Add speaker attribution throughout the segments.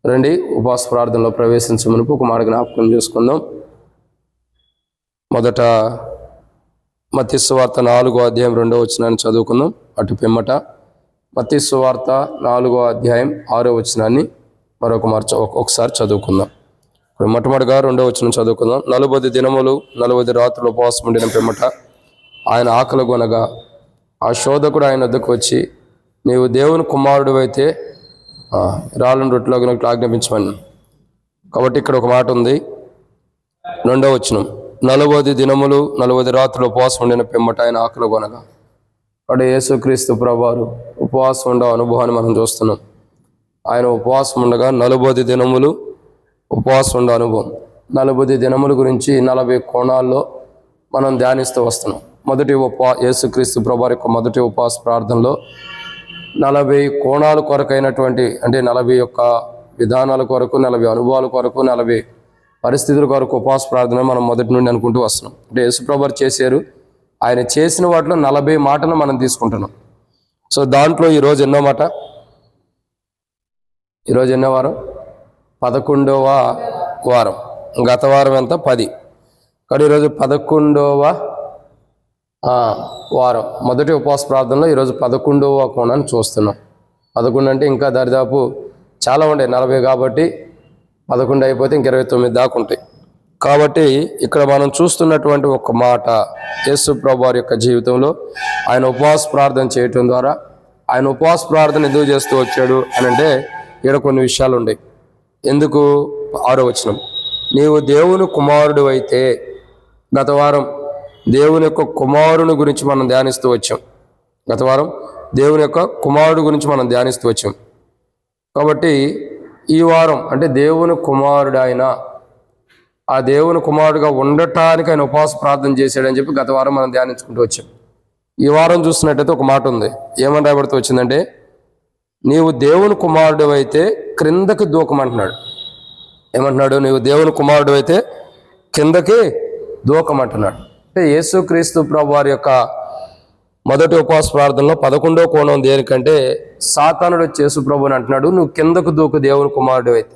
Speaker 1: రండి ఉపవాస ప్రార్థనలో ప్రవేశించే మునుపు ఒక మాట జ్ఞాపకం చేసుకుందాం. మొదట మత్తయి సువార్త 4వ అధ్యాయం 2వ వచనాన్ని చదువుకుందాం. అటు పిమ్మట మత్తయి సువార్త 4వ అధ్యాయం 6వ వచనాన్ని ఒకసారి చదువుకుందాం. ఇప్పుడు మొట్టమొదటిగా 2వ వచనం చదువుకుందాం. 40 దినములు 40 రాత్రులు ఉపవాసం ఉండిన పిమ్మట ఆయన ఆకలి కొనగా ఆ శోధకుడు ఆయన వద్దకు వచ్చి, నీవు దేవుని కుమారుడు అయితే రాళ్ళను రొట్టెలోకి ఆజ్ఞాపించమని. కాబట్టి ఇక్కడ ఒక మాట ఉంది. 2వ వచనం, 40 దినములు 40 రాత్రులు ఉపవాసం ఉండిన పిమ్మట ఆయన ఆకలి కొనగా. అక్కడ యేసుక్రీస్తు ప్రభువారు ఉపవాసం ఉండే అనుభవాన్ని మనం చూస్తున్నాం. ఆయన ఉపవాసం ఉండగా 40 దినములు ఉపవాసం ఉండే అనుభవం. 40 దినముల గురించి 40 కోణాల్లో మనం ధ్యానిస్తూ వస్తున్నాం. యేసుక్రీస్తు ప్రభువారి యొక్క మొదటి ఉపవాస ప్రార్థనలో 40 కోణాల కొరకైనటువంటి, అంటే 40 యొక్క విధానాల కొరకు, 40 అనుభవాల కొరకు, 40 పరిస్థితుల కొరకు ఉపవాస ప్రార్థన మనం మొదటి నుండి అనుకుంటూ వస్తున్నాం. అంటే యేసుప్రభువారు చేశారు, ఆయన చేసిన వాటిలో 40 మాటలు మనం తీసుకుంటున్నాం. సో దాంట్లో ఈరోజు ఎన్నో మాట? ఈరోజు ఎన్నో వారం? 11వ వారం. గత వారం ఎంత? 10. కానీ ఈరోజు 11వ వారం. మొదటి ఉపవాస ప్రార్థనలో ఈరోజు 11వ కోణాన్ని చూస్తున్నాం. 11 అంటే ఇంకా దరిదాపు చాలా ఉంటాయి. 40 కాబట్టి 11 అయిపోతే ఇంక 29 దాకా ఉంటాయి. కాబట్టి ఇక్కడ మనం చూస్తున్నటువంటి ఒక మాట, యేసు ప్రభువారి యొక్క జీవితంలో ఆయన ఉపవాస ప్రార్థన చేయటం ద్వారా, ఆయన ఉపవాస ప్రార్థన ఎందుకు చేస్తూ వచ్చాడు అని అంటే ఇక్కడ కొన్ని విషయాలు ఉన్నాయి. ఎందుకు? 6వ వచనం, నీవు దేవుని కుమారుడు అయితే. గత వారం దేవుని యొక్క కుమారుని గురించి మనం ధ్యానిస్తూ వచ్చాం. గత వారం దేవుని యొక్క కుమారుడు గురించి మనం ధ్యానిస్తూ వచ్చాం. కాబట్టి ఈ వారం అంటే దేవుని కుమారుడు ఆయన, ఆ దేవుని కుమారుడుగా ఉండటానికి ఆయన ఉపవాస ప్రార్థన చేశాడని చెప్పి గత వారం మనం ధ్యానించుకుంటూ వచ్చాం. ఈ వారం చూసినట్టయితే ఒక మాట ఉంది. ఏమని రాబడుతూ వచ్చిందంటే, నీవు దేవుని కుమారుడు అయితే క్రిందకి దూకమంటున్నాడు. ఏమంటున్నాడు? నీవు దేవుని కుమారుడు అయితే కిందకి దూకమంటున్నాడు. అంటే యేసుక్రీస్తు ప్రభువారి యొక్క మొదటి ఉపవాస ప్రార్థనలో 11వ కోణం దేనికంటే, సాతానుడు వచ్చి యేసు ప్రభుని అంటున్నాడు, నువ్వు కిందకు దూకు దేవుని కుమారుడు అయితే.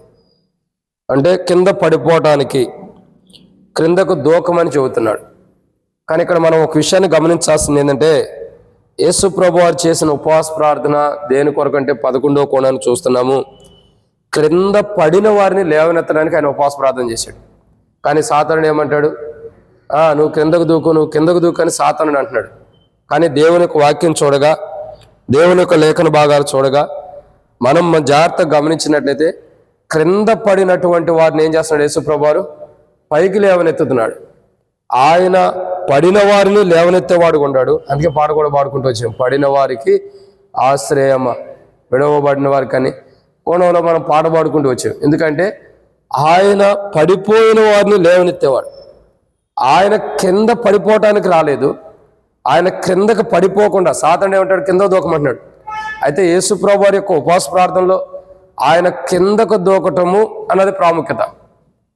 Speaker 1: అంటే కింద పడిపోవటానికి, క్రిందకు దూకమని చెబుతున్నాడు. కానీ ఇక్కడ మనం ఒక విషయాన్ని గమనించాల్సింది ఏంటంటే, యేసు ప్రభువారు చేసిన ఉపవాస ప్రార్థన దేని కొరకంటే 11వ కోణాన్ని చూస్తున్నాము. క్రింద పడిన వారిని లేవనెత్తడానికి ఆయన ఉపవాస ప్రార్థన చేశాడు. కానీ సాతానుడు ఏమంటాడు? నువ్వు కిందకు దూకు అని సాతానుడు అంటున్నాడు. కానీ దేవుని యొక్క వాక్యం చూడగా, దేవుని యొక్క లేఖన భాగాలు చూడగా మనం జాగ్రత్తగా గమనించినట్లయితే, క్రింద పడినటువంటి వారిని ఏం చేస్తున్నాడు యేసు ప్రభువారు? పైకి లేవనెత్తుతున్నాడు. ఆయన పడిన వారిని లేవనెత్తేవాడు ఉన్నాడు. అందుకే పాట కూడా పాడుకుంటూ వచ్చాం, పడిన వారికి ఆశ్రయమ, విడవబడిన వారికి అని కోణంలో మనం పాట పాడుకుంటూ వచ్చాం. ఎందుకంటే ఆయన పడిపోయిన వారిని లేవనెత్తేవాడు. ఆయన కింద పడిపోవటానికి రాలేదు. ఆయన క్రిందకు పడిపోకుండా, సాతానుడు ఏమంటాడు? కింద దూకమంటున్నాడు. అయితే యేసు ప్రభువారి యొక్క ఉపవాస ప్రార్థనలో ఆయన కిందకు దూకటము అన్నది ప్రాముఖ్యత.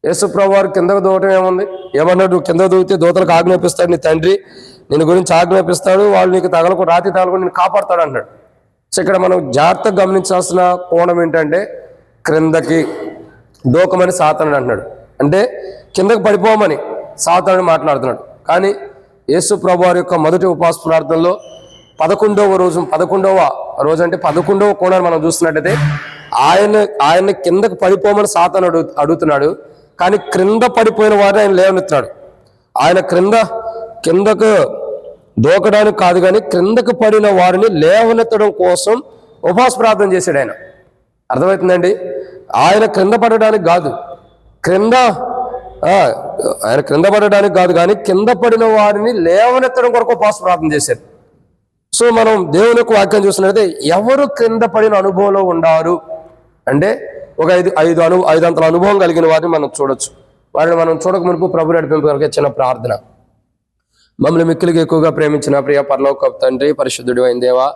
Speaker 1: యేసు ప్రభువారు కిందకు దూకటం ఏముంది? ఏమన్నాడు? కింద దూకితే దూతలకు ఆజ్ఞాపిస్తాడు నీ తండ్రి, నేను గురించి ఆజ్ఞాపిస్తాడు, వాళ్ళు నీకు రాతి తగలకుండా నేను కాపాడుతాడు అంటాడు. సో ఇక్కడ మనం జాగ్రత్తగా గమనించాల్సిన కోణం ఏంటంటే, క్రిందకి దూకమని సాతానుడు అంటున్నాడు. అంటే కిందకు పడిపోమని సాతానుడు మాట్లాడుతున్నాడు. కానీ యేసు ప్రభువారి యొక్క మొదటి ఉపవాస ప్రార్థనలో 11వ రోజు అంటే 11వ కోణాన్ని మనం చూస్తున్నట్టయితే, ఆయన కిందకు పడిపోమని సాతానుడు అడుగుతున్నాడు. కానీ క్రింద పడిపోయిన వారిని ఆయన లేవనెత్తున్నాడు. ఆయన కిందకు దూకడానికి కాదు, కానీ క్రిందకు పడిన వారిని లేవనెత్తడం కోసం ఉపవాస ప్రార్థన చేశాడు ఆయన. అర్థమవుతుందండి? ఆయన క్రింద పడడానికి కాదు, ఆయన క్రింద పడడానికి కాదు, కానీ కింద పడిన వారిని లేవనెత్తడం కొరకు ఉపవాస ప్రార్థన చేశారు. సో మనం దేవుని యొక్క వాక్యం చూసినట్లయితే, ఎవరు క్రింద పడిన అనుభవంలో ఉండారు అంటే, ఒక 5 అంతల అనుభవం కలిగిన వారిని మనం చూడొచ్చు. వారిని మనం చూడక మునుపు ప్రభు నడిపింపు కొరకు చిన్న ప్రార్థన. మమ్మల్ని మిక్కిలిగా ఎక్కువగా ప్రేమించిన ప్రియ పరలోకపు తండ్రి, పరిశుద్ధుడు అయిన దేవా,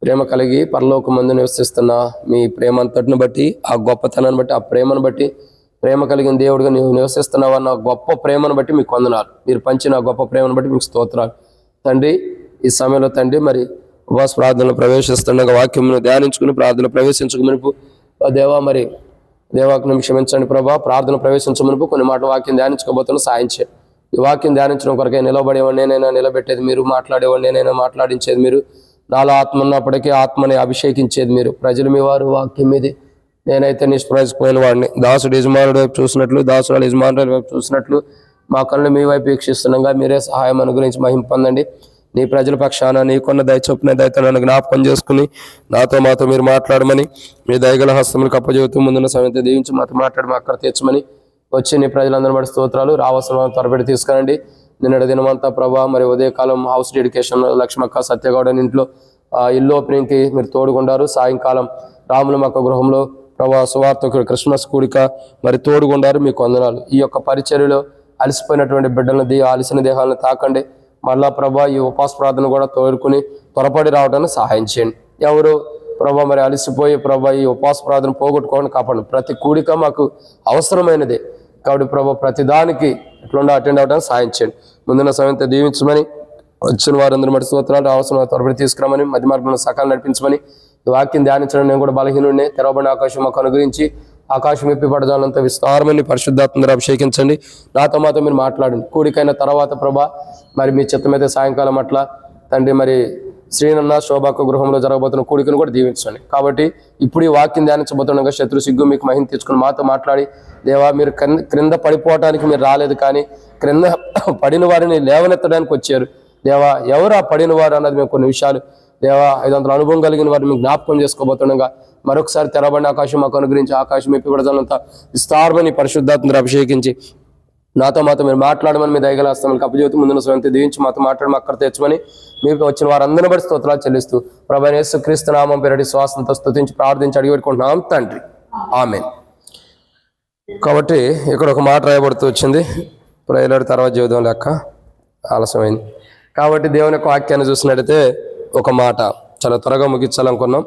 Speaker 1: ప్రేమ కలిగి పరలోకమందు నివసిస్తున్న మీ ప్రేమ అంతటిని బట్టి, ఆ గొప్పతనాన్ని బట్టి, ఆ ప్రేమను బట్టి, ప్రేమ కలిగిన దేవుడిగా నీవు నివసిస్తున్నావన్న గొప్ప ప్రేమను బట్టి మీకు వందనాలు. మీరు పంచిన గొప్ప ప్రేమను బట్టి మీకు స్తోత్రాలు తండ్రి. ఈ సమయంలో తండ్రి మరి ఉపవాస ప్రార్థనలో ప్రవేశిస్తుండగా వాక్యమును ధ్యానించుకుని ప్రార్థనలో ప్రవేశించుకు మునుపు దేవా మరి దేవాజ్ఞను క్షమించండి ప్రభా. ప్రార్థన ప్రవేశించమునుపు కొన్ని మాటలు వాక్యం ధ్యానించుకోబోతున్న సాయం చేయండి. ఈ వాక్యం ధ్యానించడం కొరకే నిలబడేవాడిని నేనైనా నిలబెట్టేది మీరు, మాట్లాడేవాడిని నేనైనా మాట్లాడించేది మీరు, నాలో ఆత్మ ఉన్నప్పటికీ ఆత్మని అభిషేకించేది మీరు. ప్రజలు మీ వారు, వాక్యం మీది. నేనైతే నిష్ప్రయోజకపోయిన వాడిని. దాసుడు యజమానుడి వైపు చూసినట్లు, దాసుడు యజమానుడి వైపు చూసినట్లు మా కళ్ళు మీ వైపు వీక్షిస్తుండగా మీరే సహాయం అనుగ్రహించి మహిమ పొందండి. నీ ప్రజల పక్షాన నీకున్న దయ చొప్పున దయతో నన్ను జ్ఞాపకం చేసుకుని మాతో మీరు మాట్లాడమని, మీ దయగల హస్తములకు అప్పజెబుతూ ముందున్న సమయంతో దీవించి మాతో మాట్లాడి మా అక్కడ తీర్చమని వచ్చి నీ ప్రజలందరూ బట్టి స్తోత్రాలు. రావాల్సిన త్వరపెట్టి తీసుకురండి. నిన్నటి దినమంతా ప్రభా మరి ఉదయకాలం హౌస్ డెడికేషన్ లక్ష్మక్క సత్యగౌడని ఇంట్లో ఇల్లు ఓపెనింగ్కి మీరు తోడుగుండారు. సాయంకాలం రాములమక్క గృహంలో ప్రభా సువార్తకు క్రిస్మస్ కూడిక మరి తోడుగుండారు. మీకు వందనాలు. ఈ యొక్క పరిచర్యలో అలసిపోయినటువంటి బిడ్డలను అలసిన దేహాలను తాకండి. మళ్ళా ప్రభా ఈ ఉపవాస ప్రార్థన కూడా తోడుకుని త్వరపడి రావడానికి సహాయం చేయండి. ఎవరు ప్రభా మరి అలసిపోయి ప్రభా ఈ ఉపవాస ప్రార్థన పోగొట్టుకోవడం కాపాడండి. ప్రతి కూడిక మాకు అవసరమైనదే కాబట్టి ప్రభా ప్రతి దానికి ఎట్లుండా అటెండ్ అవ్వడానికి సహాయం చేయండి. ముందున్న సమయంతో దీవించమని, వచ్చిన వారందరూ మట్టి స్తోత్రాలు, అవసరం త్వరపడి తీసుకురామని, మధ్య మార్గంలో సకాలం నడిపించమని, ఈ వాక్యం ధ్యానించడం నేను కూడా బలహీనుడినే. తెరవబడిన ఆకాశం మాకు అనుగ్రహించి ఆకాశం ఎప్పిపడదానంత విస్తారమని పరిశుద్ధాత్మ అభిషేకించండి. నాతో మీరు మాట్లాడండి. కూడికైన తర్వాత ప్రభా మరి మీ చిత్తమైతే సాయంకాలం అట్లా తండ్రి మరి శ్రీనన్న శోభాకు గృహంలో జరగబోతున్న కూడికను కూడా దీవించండి. కాబట్టి ఇప్పుడు ఈ వాక్యం ధ్యానించబోతుండగా శత్రు సిగ్గు మీకు మహిమ తెచ్చుకుని మాతో మాట్లాడి, దేవా మీరు క్రింద పడిపోవటానికి మీరు రాలేదు, కానీ క్రింద పడిన వారిని లేవనెత్తడానికి వచ్చారు. దేవా ఎవరు ఆ పడిన వారు అన్నది మేము కొన్ని విషయాలు దేవా 500 అనుభవం కలిగిన వారు మీకు జ్ఞాపకం చేసుకోబోతుండగా మరొకసారి తెరబడిన ఆకాశం మాకు అనుగ్రహించి ఆకాశం ఎప్పిపడదానంతా విస్తారమని పరిశుద్ధాత్మని అభిషేకించి నాతో మీరు మాట్లాడమని మీ దయగల హస్తములకు అప్పజెబుతూ ముందున్న స్వయంతో దీవించి మాతో మాట్లాడి అక్కడ తెచ్చమని మీకు వచ్చిన వారందరిని బట్టి స్తోత్రాలు చెల్లిస్తూ ప్రభువైన యేసుక్రీస్తు నామం పేరటి శ్వాసంతో స్తుతించి ప్రార్థించి అడిగి పెట్టుకుంటున్నాం తండ్రి, ఆమేన్. కాబట్టి ఇక్కడ ఒక మాట రాయబడుతూ వచ్చింది. ప్రేయర్ తర్వాత జీవితం లెక్క ఆలస్యమైంది. కాబట్టి దేవుని యొక్క వాక్యాన్ని చూసినట్టయితే ఒక మాట చాలా త్వరగా ముగించాలనుకున్నాం.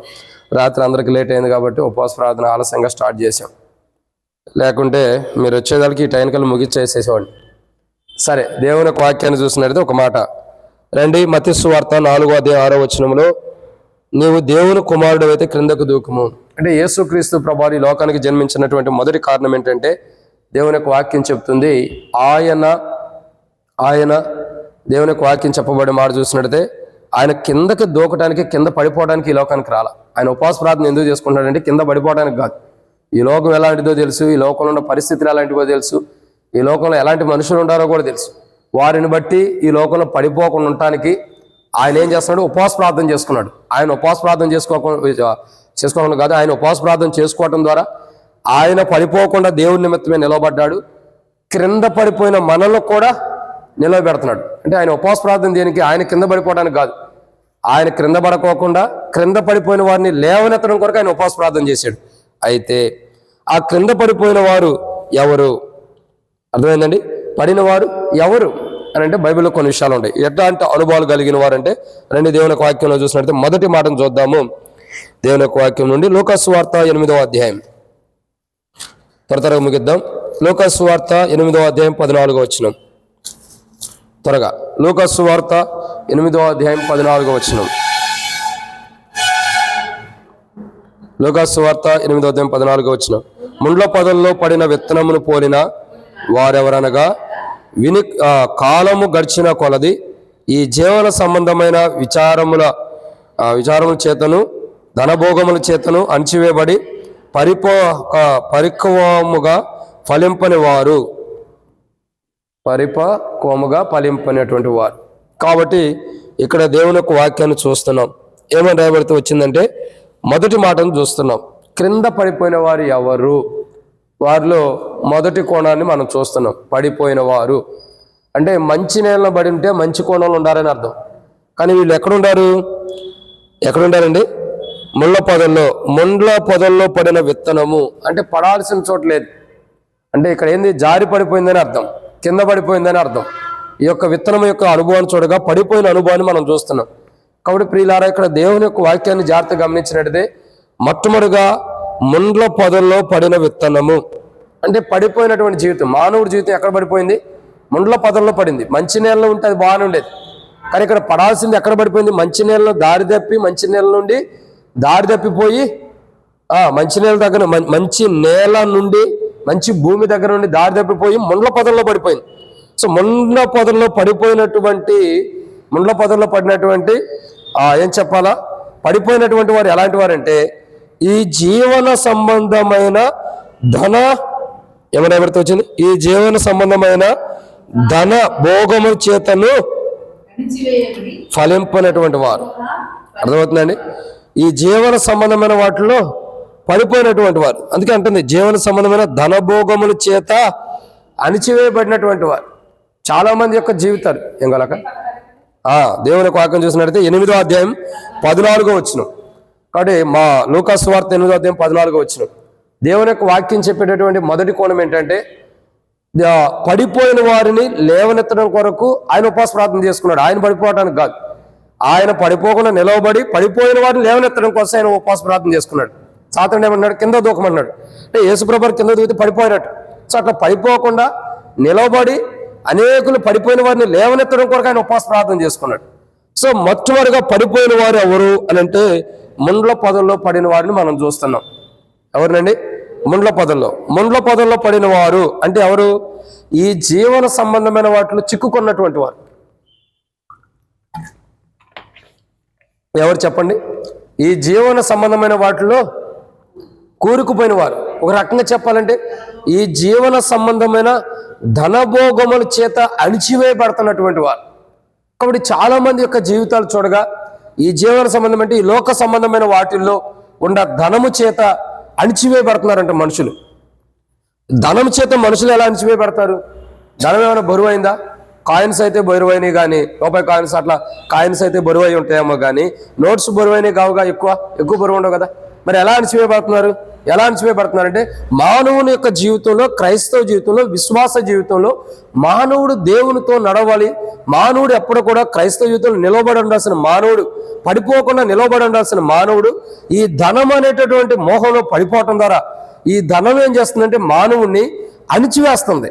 Speaker 1: రాత్రి అందరికి లేట్ అయింది కాబట్టి ఉపవాస ప్రార్థన ఆలస్యంగా స్టార్ట్ చేసాం. లేకుంటే మీరు వచ్చేదానికి ఈ టైం కల్లా ముగిచ్చేసేసేవాడిని. సరే, దేవుని యొక్క వాక్యాన్ని చూసినట్టయితే ఒక మాట రండి. మత్తయి సువార్త 4:6 నీవు దేవుని కుమారుడు అయితే క్రిందకు దూకుము. అంటే యేసుక్రీస్తు ప్రభువు ఈ లోకానికి జన్మించినటువంటి మొదటి కారణం ఏంటంటే దేవుని యొక్క వాక్యం చెప్తుంది. ఆయన దేవుని యొక్క వాక్యం చెప్పబడే మాట చూసినట్టయితే ఆయన కిందకి దూకటానికి, కింద పడిపోవడానికి ఈ లోకానికి రాల. ఆయన ఉపవాస ప్రార్థన ఎందుకు చేసుకుంటాడంటే కింద పడిపోవడానికి కాదు. ఈ లోకం ఎలాంటిదో తెలుసు, ఈ లోకంలో ఉన్న పరిస్థితులు ఎలాంటివో తెలుసు, ఈ లోకంలో ఎలాంటి మనుషులు ఉండారో కూడా తెలుసు. వారిని బట్టి ఈ లోకంలో పడిపోకుండా ఉండటానికి ఆయన ఏం చేస్తున్నాడు? ఉపవాస ప్రార్థన చేసుకున్నాడు. ఆయన ఉపవాస ప్రార్థన చేసుకోవడం కాదు, ఆయన ఉపవాస ప్రార్థన చేసుకోవటం ద్వారా ఆయన పడిపోకుండా దేవుడి నిమిత్తమే నిలబడ్డాడు. క్రింద పడిపోయిన మనల్ని కూడా నిలబెడుతున్నాడు. అంటే ఆయన ఉపవాస ప్రార్థన దేనికి? ఆయన కింద పడిపోవడానికి కాదు, ఆయన క్రింద పడుకోకుండా క్రింద పడిపోయిన వారిని లేవనెత్తడం కొరకు ఆయన ఉపవాస ప్రార్థన చేశాడు. అయితే ఆ క్రింద పడిపోయిన వారు ఎవరు? అర్థమైందండి? పడిన వారు ఎవరు అని అంటే బైబిల్లో కొన్ని విషయాలు ఉంటాయి. ఎట్లాంటి అనుభవాలు కలిగిన వారంటే రెండు దేవుని యొక్క వాక్యంలో చూసినట్లయితే మొదటి మాటను చూద్దాము. దేవుని యొక్క వాక్యం నుండి లూకా సువార్త 8వ అధ్యాయం. త్వరగా ముగిద్దాం. లూకా సువార్త 8వ అధ్యాయం 14వ వచనం. త్వరగా లూకా సువార్త 8వ అధ్యాయం 14వ వచనం. లూకా సువార్త 8వ అధ్యాయం 14వ వచనం. ముండ్ల పొదల్లో పడిన విత్తనమును పోలిన వారెవరనగా కాలము గడిచిన కొలది ఈ జీవన సంబంధమైన విచారముల చేతను ధనభోగముల చేతను అణచివేయబడి పరిపక్వముగా ఫలింపనేటువంటి వారు. కాబట్టి ఇక్కడ దేవుని యొక్క వాక్యాన్ని చూస్తున్నాం. ఏమని రాయబడుతూ వచ్చిందంటే మొదటి మాటను చూస్తున్నాం. క్రింద పడిపోయిన వారు ఎవరు? వారిలో మొదటి కోణాన్ని మనం చూస్తున్నాం. పడిపోయిన వారు అంటే మంచి నేలలో పడి ఉంటే మంచి కోణంలో ఉండారని అర్థం. కానీ వీళ్ళు ఎక్కడుండారండి? ముండ్ల పొదల్లో పడిన విత్తనము అంటే పడాల్సిన చోట లేదు. అంటే ఇక్కడ ఏంది? జారి పడిపోయిందని అర్థం, కింద పడిపోయిందని అర్థం. ఈ యొక్క విత్తనం యొక్క అనుభవాన్ని చూడగా పడిపోయిన అనుభవాన్ని మనం చూస్తున్నాం. కాబట్టి ప్రియులారా, ఇక్కడ దేవుని యొక్క వాక్యాన్ని జాగ్రత్తగా గమనించినట్టయితే మొట్టమొదటిగా ముండ్ల పొదల్లో పడిన విత్తనము అంటే పడిపోయినటువంటి జీవితం. మానవుడి జీవితం ఎక్కడ పడిపోయింది? ముండ్ల పొదల్లో పడింది. మంచి నీళ్ళలో ఉంటే అది బాగానే ఉండేది. కానీ ఇక్కడ పడాల్సింది ఎక్కడ పడిపోయింది? మంచి నీళ్ళలో మంచి నీళ్ళ నుండి దారి తప్పిపోయి మంచి దగ్గర మంచి నేల నుండి మంచి భూమి దగ్గర నుండి దారి తప్పిపోయి ముండ్ల పొదల్లో పడిపోయింది. సో ముండ్ల పొదల్లో పడినటువంటి ఏం చెప్పాలా, పడిపోయినటువంటి వారు ఎలాంటి వారంటే ఈ జీవన సంబంధమైన ఎవరితో వచ్చింది, ఈ జీవన సంబంధమైన ధన భోగముల చేతను ఫలింపనటువంటి వారు. అర్థమవుతుందండి? ఈ జీవన సంబంధమైన వాటిలో పడిపోయినటువంటి వారు. అందుకే అంటుంది జీవన సంబంధమైన ధనభోగముల చేత అణిచివేయబడినటువంటి వారు. చాలా మంది యొక్క జీవితాలు ఏం కలక దేవుని యొక్క వాక్యం చూసినట్లయితే 8వ అధ్యాయం 14వ వచనం. కాబట్టి మా లూకాసు వార్త 8వ అధ్యాయం 14వ వచనం. దేవుని యొక్క వాక్యం చెప్పేటటువంటి మొదటి కోణం ఏంటంటే పడిపోయిన వారిని లేవనెత్తడం కొరకు ఆయన ఉపవాస ప్రార్థన చేసుకున్నాడు. ఆయన పడిపోవడానికి కాదు, ఆయన పడిపోకుండా నిలవబడి పడిపోయిన వారిని లేవనెత్తడం కోసం ఆయన ఉపవాస ప్రార్థన చేసుకున్నాడు. సాతానుడు ఏమన్నాడు, కింద దూకమన్నాడు. అంటే యేసుప్రభువు కింద దూకితే పడిపోయినట్టు. సో అట్లా పడిపోకుండా నిలవబడి అనేకులు పడిపోయిన వారిని లేవనెత్తడం కొరకు ఆయన ఉపవాస ప్రార్థన చేసుకున్నాడు. సో మొట్టమొదటిగా పడిపోయిన వారు ఎవరు అని అంటే ముండ్ల పొదల్లో పడిన వారిని మనం చూస్తున్నాం. ఎవరినండి? ముండ్ల పొదల్లో పడిన వారు అంటే ఎవరు? ఈ జీవన సంబంధమైన వాటిలో చిక్కుకున్నటువంటి వారు. ఎవరు చెప్పండి? ఈ జీవన సంబంధమైన వాటిలో కూరుకుపోయిన వారు. ఒక రకంగా చెప్పాలంటే ఈ జీవన సంబంధమైన ధనభోగముల చేత అణిచివేయబడుతున్నటువంటి వారు. కాబట్టి చాలా మంది యొక్క జీవితాలు చూడగా ఈ జీవన సంబంధం అంటే ఈ లోక సంబంధమైన వాటిల్లో ఉన్న ధనము చేత అణిచివేయబడుతున్నారంట మనుషులు. ధనం చేత మనుషులు ఎలా అణిచివేయబడతారు? ధనం ఏమైనా బరువు అయిందా? కాయిన్స్ అయితే బరువైనవి కానీ, రూపాయి కాయిన్స్ అట్లా కాయిన్స్ అయితే బరువై ఉంటాయేమో కానీ నోట్స్ బరువైనవి కావుగా, ఎక్కువ బరువు ఉండవు కదా. మరి ఎలా అణిచివేయబడుతున్నారంటే మానవుని యొక్క జీవితంలో, క్రైస్తవ జీవితంలో, విశ్వాస జీవితంలో మానవుడు దేవునితో నడవాలి. మానవుడు ఎప్పుడు కూడా క్రైస్తవ జీవితంలో నిలబడి ఉండాల్సిన మానవుడు, పడిపోకుండా నిలబడి ఉండాల్సిన మానవుడు ఈ ధనం అనేటటువంటి మోహంలో పడిపోవటం ద్వారా ఈ ధనం ఏం చేస్తుందంటే మానవుణ్ణి అణిచివేస్తుంది.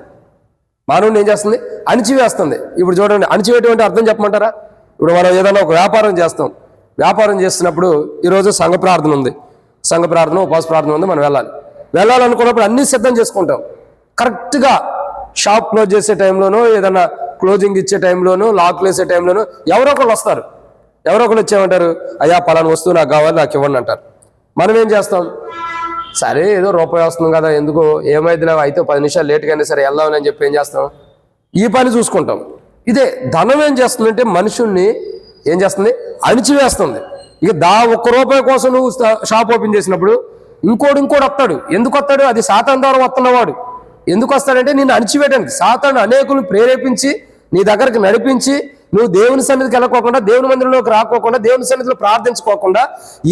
Speaker 1: అణిచివేస్తుంది. ఇప్పుడు చూడండి, అణిచివేటువంటి అర్థం చెప్పమంటారా? ఇప్పుడు మనం ఏదైనా ఒక వ్యాపారం చేస్తున్నప్పుడు ఈరోజు సంఘ ప్రార్థన ఉంది, ఉపవాస ప్రార్థన ఉంది, మనం వెళ్ళాలనుకున్నప్పుడు అన్ని సిద్ధం చేసుకుంటాం. కరెక్ట్గా షాప్ క్లోజ్ చేసే టైంలోనూ, ఏదైనా క్లోజింగ్ ఇచ్చే టైంలోనూ, లాక్లు వేసే టైంలోనూ ఎవరో ఒకళ్ళు వస్తారు. వచ్చేమంటారు, అయ్యా పలానా వస్తువు నాకు కావాలి, నాకు ఇవ్వండి అంటారు. మనం ఏం చేస్తాం? సరే ఏదో రూపాయి వస్తుంది కదా, ఎందుకు ఏమైతే అయితే 10 నిమిషాలు లేట్గా అయినా సరే వెళ్దామని చెప్పి ఏం చేస్తాం? ఈ పని చూసుకుంటాం. ఇదే ధనం ఏం చేస్తుందంటే మనుషుల్ని ఏం చేస్తుంది? అణిచివేస్తుంది. ఇక ఒక్క రూపాయి కోసం నువ్వు షాప్ ఓపెన్ చేసినప్పుడు ఇంకోటి వస్తాడు. ఎందుకు వస్తాడు? అది సాతాను ద్వారా వస్తున్నవాడు. ఎందుకు వస్తాడంటే నిన్ను అణిచివేయడానికి. సాతాను అనేకులను ప్రేరేపించి నీ దగ్గరికి నడిపించి నువ్వు దేవుని సన్నిధికి వెళ్ళకోకుండా, దేవుని మందిరంలోకి రాకోకుండా, దేవుని సన్నిధిలో ప్రార్థించుకోకుండా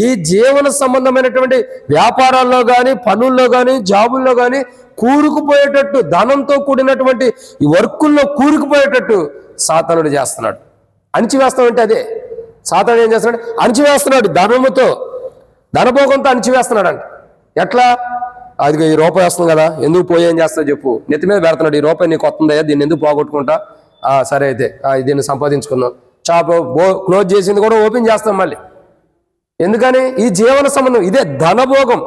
Speaker 1: ఈ జీవన సంబంధమైనటువంటి వ్యాపారాల్లో కానీ, పనుల్లో కానీ, జాబుల్లో కానీ కూరుకుపోయేటట్టు, ధనంతో కూడినటువంటి ఈ వర్కుల్లో కూరుకుపోయేటట్టు సాతానుడు చేస్తున్నాడు. అణిచివేస్తామంటే అదే. సాతానుడు ఏం చేస్తున్నాడు? అణిచివేస్తున్నాడు. ధనభోగంతో అణిచివేస్తున్నాడు అంట. ఎట్లా? అది ఈ రూపాయి వస్తుంది కదా, ఎందుకు పోయి ఏం చేస్తావు చెప్పు, నెత్తి మీద పెడుతున్నాడు. ఈ రూపాయి నీకు వస్తుందయ్యా, దీన్ని ఎందుకు పోగొట్టుకుంటా? సరే అయితే దీన్ని సంపాదించుకుందాం. షాప్ క్లోజ్ చేసింది కూడా ఓపెన్ చేస్తాం మళ్ళీ. ఎందుకని? ఈ జీవన సంబంధం ఇదే ధనభోగం.